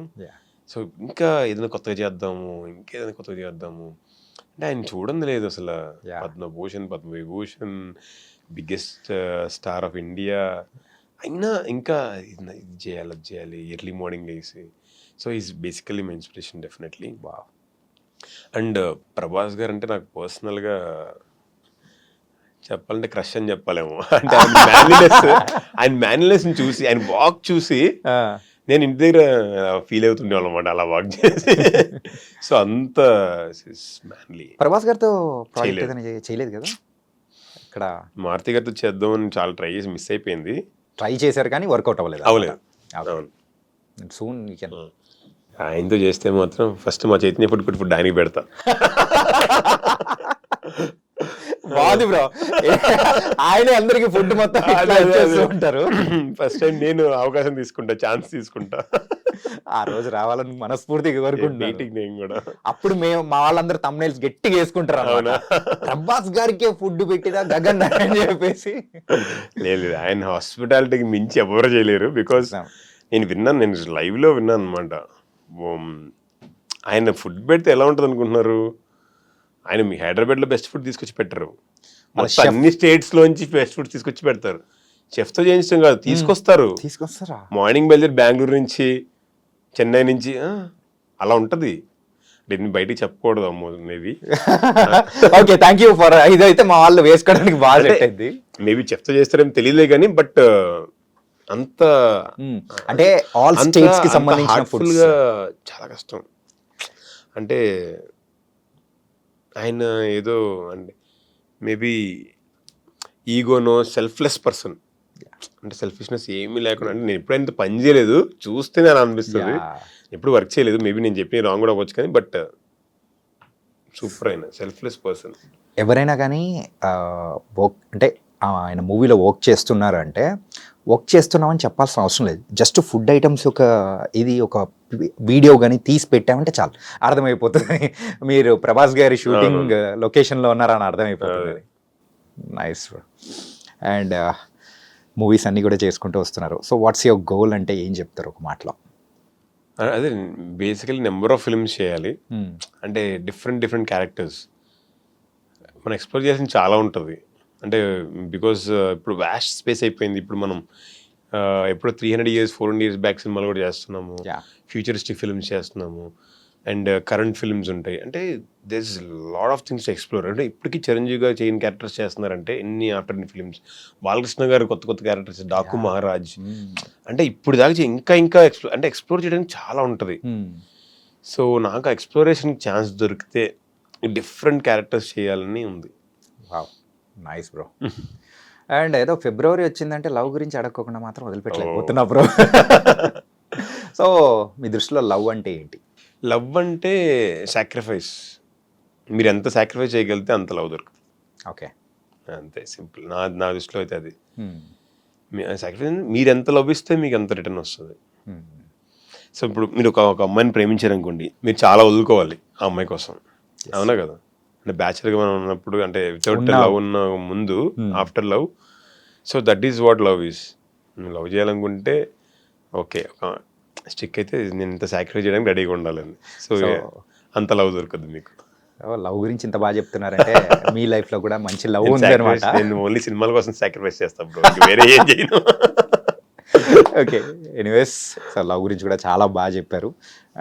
సో ఇంకా ఏదైనా కొత్తగా చేద్దాము, ఇంకేదైనా కొత్తగా చేద్దాము అంటే ఆయన చూడండి లేదు అసలు. Padma Vibhushan, biggest star of India అయినా ఇంకా ఇది చేయాలి ఎర్లీ మార్నింగ్ వేసి. So is basically my inspiration definitely. And Prabhas గారు అంటే నాకు పర్సనల్గా చెప్పాలంటే క్రష్ అని చెప్పాలేమో. అంటే ఆయన మ్యాన్లీనెస్ని చూసి, ఆయన వాక్ చూసి నేను ఇంటి దగ్గర ఫీల్ అవుతుండే అనమాట, అలా వాక్ చేసి. సో అంత మ్యాన్లీ. ప్రభాస్ గారితో చేయలేదు కదా ఇక్కడ? మారుతి గారితో చేద్దామని చాలా ట్రై చేసి మిస్ అయిపోయింది. ట్రై చేశారు కానీ వర్కౌట్ అవ్వలేదు. అవును. సూన్ ఆయనతో చేస్తే మాత్రం ఫస్ట్ మా చైతన్య ఫుడ్ ఆయనకి పెడతా. బాగుంది బ్రో. ఆయన అందరికి ఫుడ్ మొత్తం ఉంటారు. ఫస్ట్ టైం నేను అవకాశం తీసుకుంటా, ఛాన్స్ తీసుకుంటా. ఆ రోజు రావాలని మనస్ఫూర్తిగా కోరుకుంటున్నాను నేను కూడా. అప్పుడు మేము మా వాళ్ళందరూ thumbnails గట్టిగా వేసుకుంటారు. ప్రభాస్ గారికి ఫుడ్ పెట్టినా గగన్ అని చెప్పేసి. లేదు, ఆయన హాస్పిటాలిటీకి మించి ఎవరు చేయలేరు. బికాస్ నేను లైవ్లో విన్నాను అనమాట. ఆయన ఫుడ్ పెడితే ఎలా ఉంటుంది అనుకుంటున్నారు? ఆయన మీ హైదరాబాద్లో బెస్ట్ ఫుడ్ తీసుకొచ్చి పెట్టరు, మొత్తం అన్ని స్టేట్స్లోంచి బెస్ట్ ఫుడ్ తీసుకొచ్చి పెడతారు. చెఫ్తో చేయించడం కాదు, తీసుకొస్తారు. తీసుకొస్తారా? మార్నింగ్ బయలుదేరి బెంగళూరు నుంచి, చెన్నై నుంచి, అలా ఉంటుంది. దీన్ని బయటికి చెప్పకూడదు అమ్మో maybe. Okay, thank you for ఇదైతే మా వాళ్ళు వేసుకోవడానికి బాగా సెట్ అయింది. మేబీ చెఫ్తో చేస్తారేమో తెలియలే కానీ, బట్ అంత అంటే ఆల్ స్టేట్స్ కి సంబంధించిన ఫుడ్స్ చాలా కష్టం. అంటే ఆయన ఏదో అంటే మేబీ ఈగోనో సెల్ఫ్లెస్ పర్సన్, అంటే సెల్ఫిష్నెస్ ఏమీ లేకుండా. అంటే నేను ఎప్పుడైనా పని చేయలేదు, చూస్తే నేను అనిపిస్తుంది. ఎప్పుడు వర్క్ చేయలేదు, మేబీ నేను చెప్పిన రాంగ్ కూడా అవ్వచ్చు కానీ, బట్ సూపర్ అయిన సెల్ఫ్లెస్ పర్సన్. ఎవరైనా కానీ వర్క్ అంటే ఆయన మూవీలో వర్క్ చేస్తున్నారు అంటే వర్క్ చేస్తున్నామని చెప్పాల్సిన అవసరం లేదు. జస్ట్ ఫుడ్ ఐటమ్స్ ఒక వీడియో కానీ తీసి పెట్టామంటే చాలు అర్థమైపోతుంది మీరు ప్రభాస్ గారి షూటింగ్ లొకేషన్లో ఉన్నారని అర్థమైపోతుంది. నైస్. అండ్ మూవీస్ అన్నీ కూడా చేసుకుంటూ వస్తున్నారు. సో వాట్స్ యువర్ గోల్ అంటే ఏం చెప్తారు ఒక మాటలో? అదే బేసికలీ నెంబర్ ఆఫ్ ఫిల్మ్స్ చేయాలి. అంటే డిఫరెంట్ క్యారెక్టర్స్ మనం ఎక్స్ప్లోర్ చేయాల్సిన చాలా ఉంటుంది. అంటే బికాజ్ ఇప్పుడు వ్యాస్ట్ స్పేస్ అయిపోయింది. ఇప్పుడు మనం ఎప్పుడో 300 years 400 years బ్యాక్ సినిమాలు కూడా చేస్తున్నాము, ఫ్యూచరిస్టిక్ ఫిల్మ్స్ చేస్తున్నాము, అండ్ కరెంట్ ఫిల్మ్స్ ఉంటాయి. అంటే there is lot of things to explore. అంటే ఇప్పటికీ చిరంజీవి గారు చేయని క్యారెక్టర్స్ చేస్తున్నారంటే ఎన్ని ఆఫ్టర్ ఫిల్మ్స్. బాలకృష్ణ గారు కొత్త క్యారెక్టర్స్, డాకు మహారాజ్, అంటే ఇప్పుడు దాకా ఇంకా ఎక్స్ప్లోర్ చేయడానికి చాలా ఉంటుంది. సో నాకు ఎక్స్ప్లోరేషన్ ఛాన్స్ దొరికితే డిఫరెంట్ క్యారెక్టర్స్ చేయాలని ఉంది. Nice bro. అండ్ ఏదో ఫిబ్రవరి వచ్చిందంటే లవ్ గురించి అడగకుండా మాత్రం వదిలిపెట్టలేకపోతున్నా బ్రో. సో మీ దృష్టిలో లవ్ అంటే ఏంటి? లవ్ అంటే సాక్రిఫైస్. మీరు ఎంత సాక్రిఫైస్ చేయగలిగితే అంత లవ్ దొరుకుతుంది. ఓకే, అంతే సింపుల్. నా దృష్టిలో అయితే అది. సాక్రిఫైస్ మీరు ఎంత లవ్ ఇస్తే మీకు అంత రిటర్న్ వస్తుంది. సో ఇప్పుడు మీరు ఒక అమ్మాయిని ప్రేమించారనుకోండి, మీరు చాలా వదులుకోవాలి ఆ అమ్మాయి కోసం, అవునా కదా? అంటే బ్యాచులర్గా మనం ఉన్నప్పుడు, అంటే వితౌట్ లవ్ ఉన్న ముందు, after love. So that is what love is. నువ్వు లవ్ చేయాలనుకుంటే ఓకే, ఒక స్టిక్ అయితే నేను ఇంత సాక్రిఫైస్ చేయడానికి రెడీగా ఉండాలని. సో అంత లవ్ దొరకదు మీకు. లవ్ గురించి ఇంత బాగా చెప్తున్నారంటే మీ లైఫ్లో కూడా మంచి లవ్ ఉంది అనమాట. నేను ఓన్లీ సినిమాల కోసం సాక్రిఫైస్ చేస్తాను బ్రో, వేరే ఏం చేయను. ఓకే, ఎనీవేస్ సో లవ్ గురించి కూడా చాలా బాగా చెప్పారు.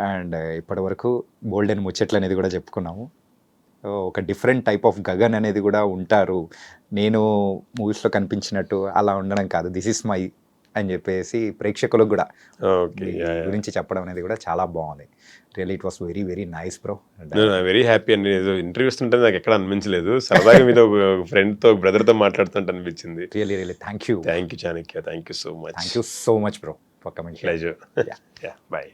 అండ్ ఇప్పటి వరకు బోల్డెన్ ముచ్చట్లు అనేది కూడా చెప్పుకున్నాము. ఒక డిఫరెంట్ టైప్ ఆఫ్ గగన్ అనేది కూడా ఉంటారు. నేను మూవీస్లో కనిపించినట్టు అలా ఉండడం కాదు, దిస్ ఇస్ మై అని చెప్పేసి ప్రేక్షకులకు కూడా గురించి చెప్పడం అనేది కూడా చాలా బాగుంది. Really it was very very nice bro. Very happy అండి. ఏదో ఇంటర్వ్యూ ఇస్తుంటే నాకు ఎక్కడ అనిపించలేదు, సరదాగా మీతో ఫ్రెండ్తో బ్రదర్తో మాట్లాడుతుంటే అనిపించింది. Really thank you Chanakya. Thank you so much. Thank you so much bro for coming. Pleasure. Bye.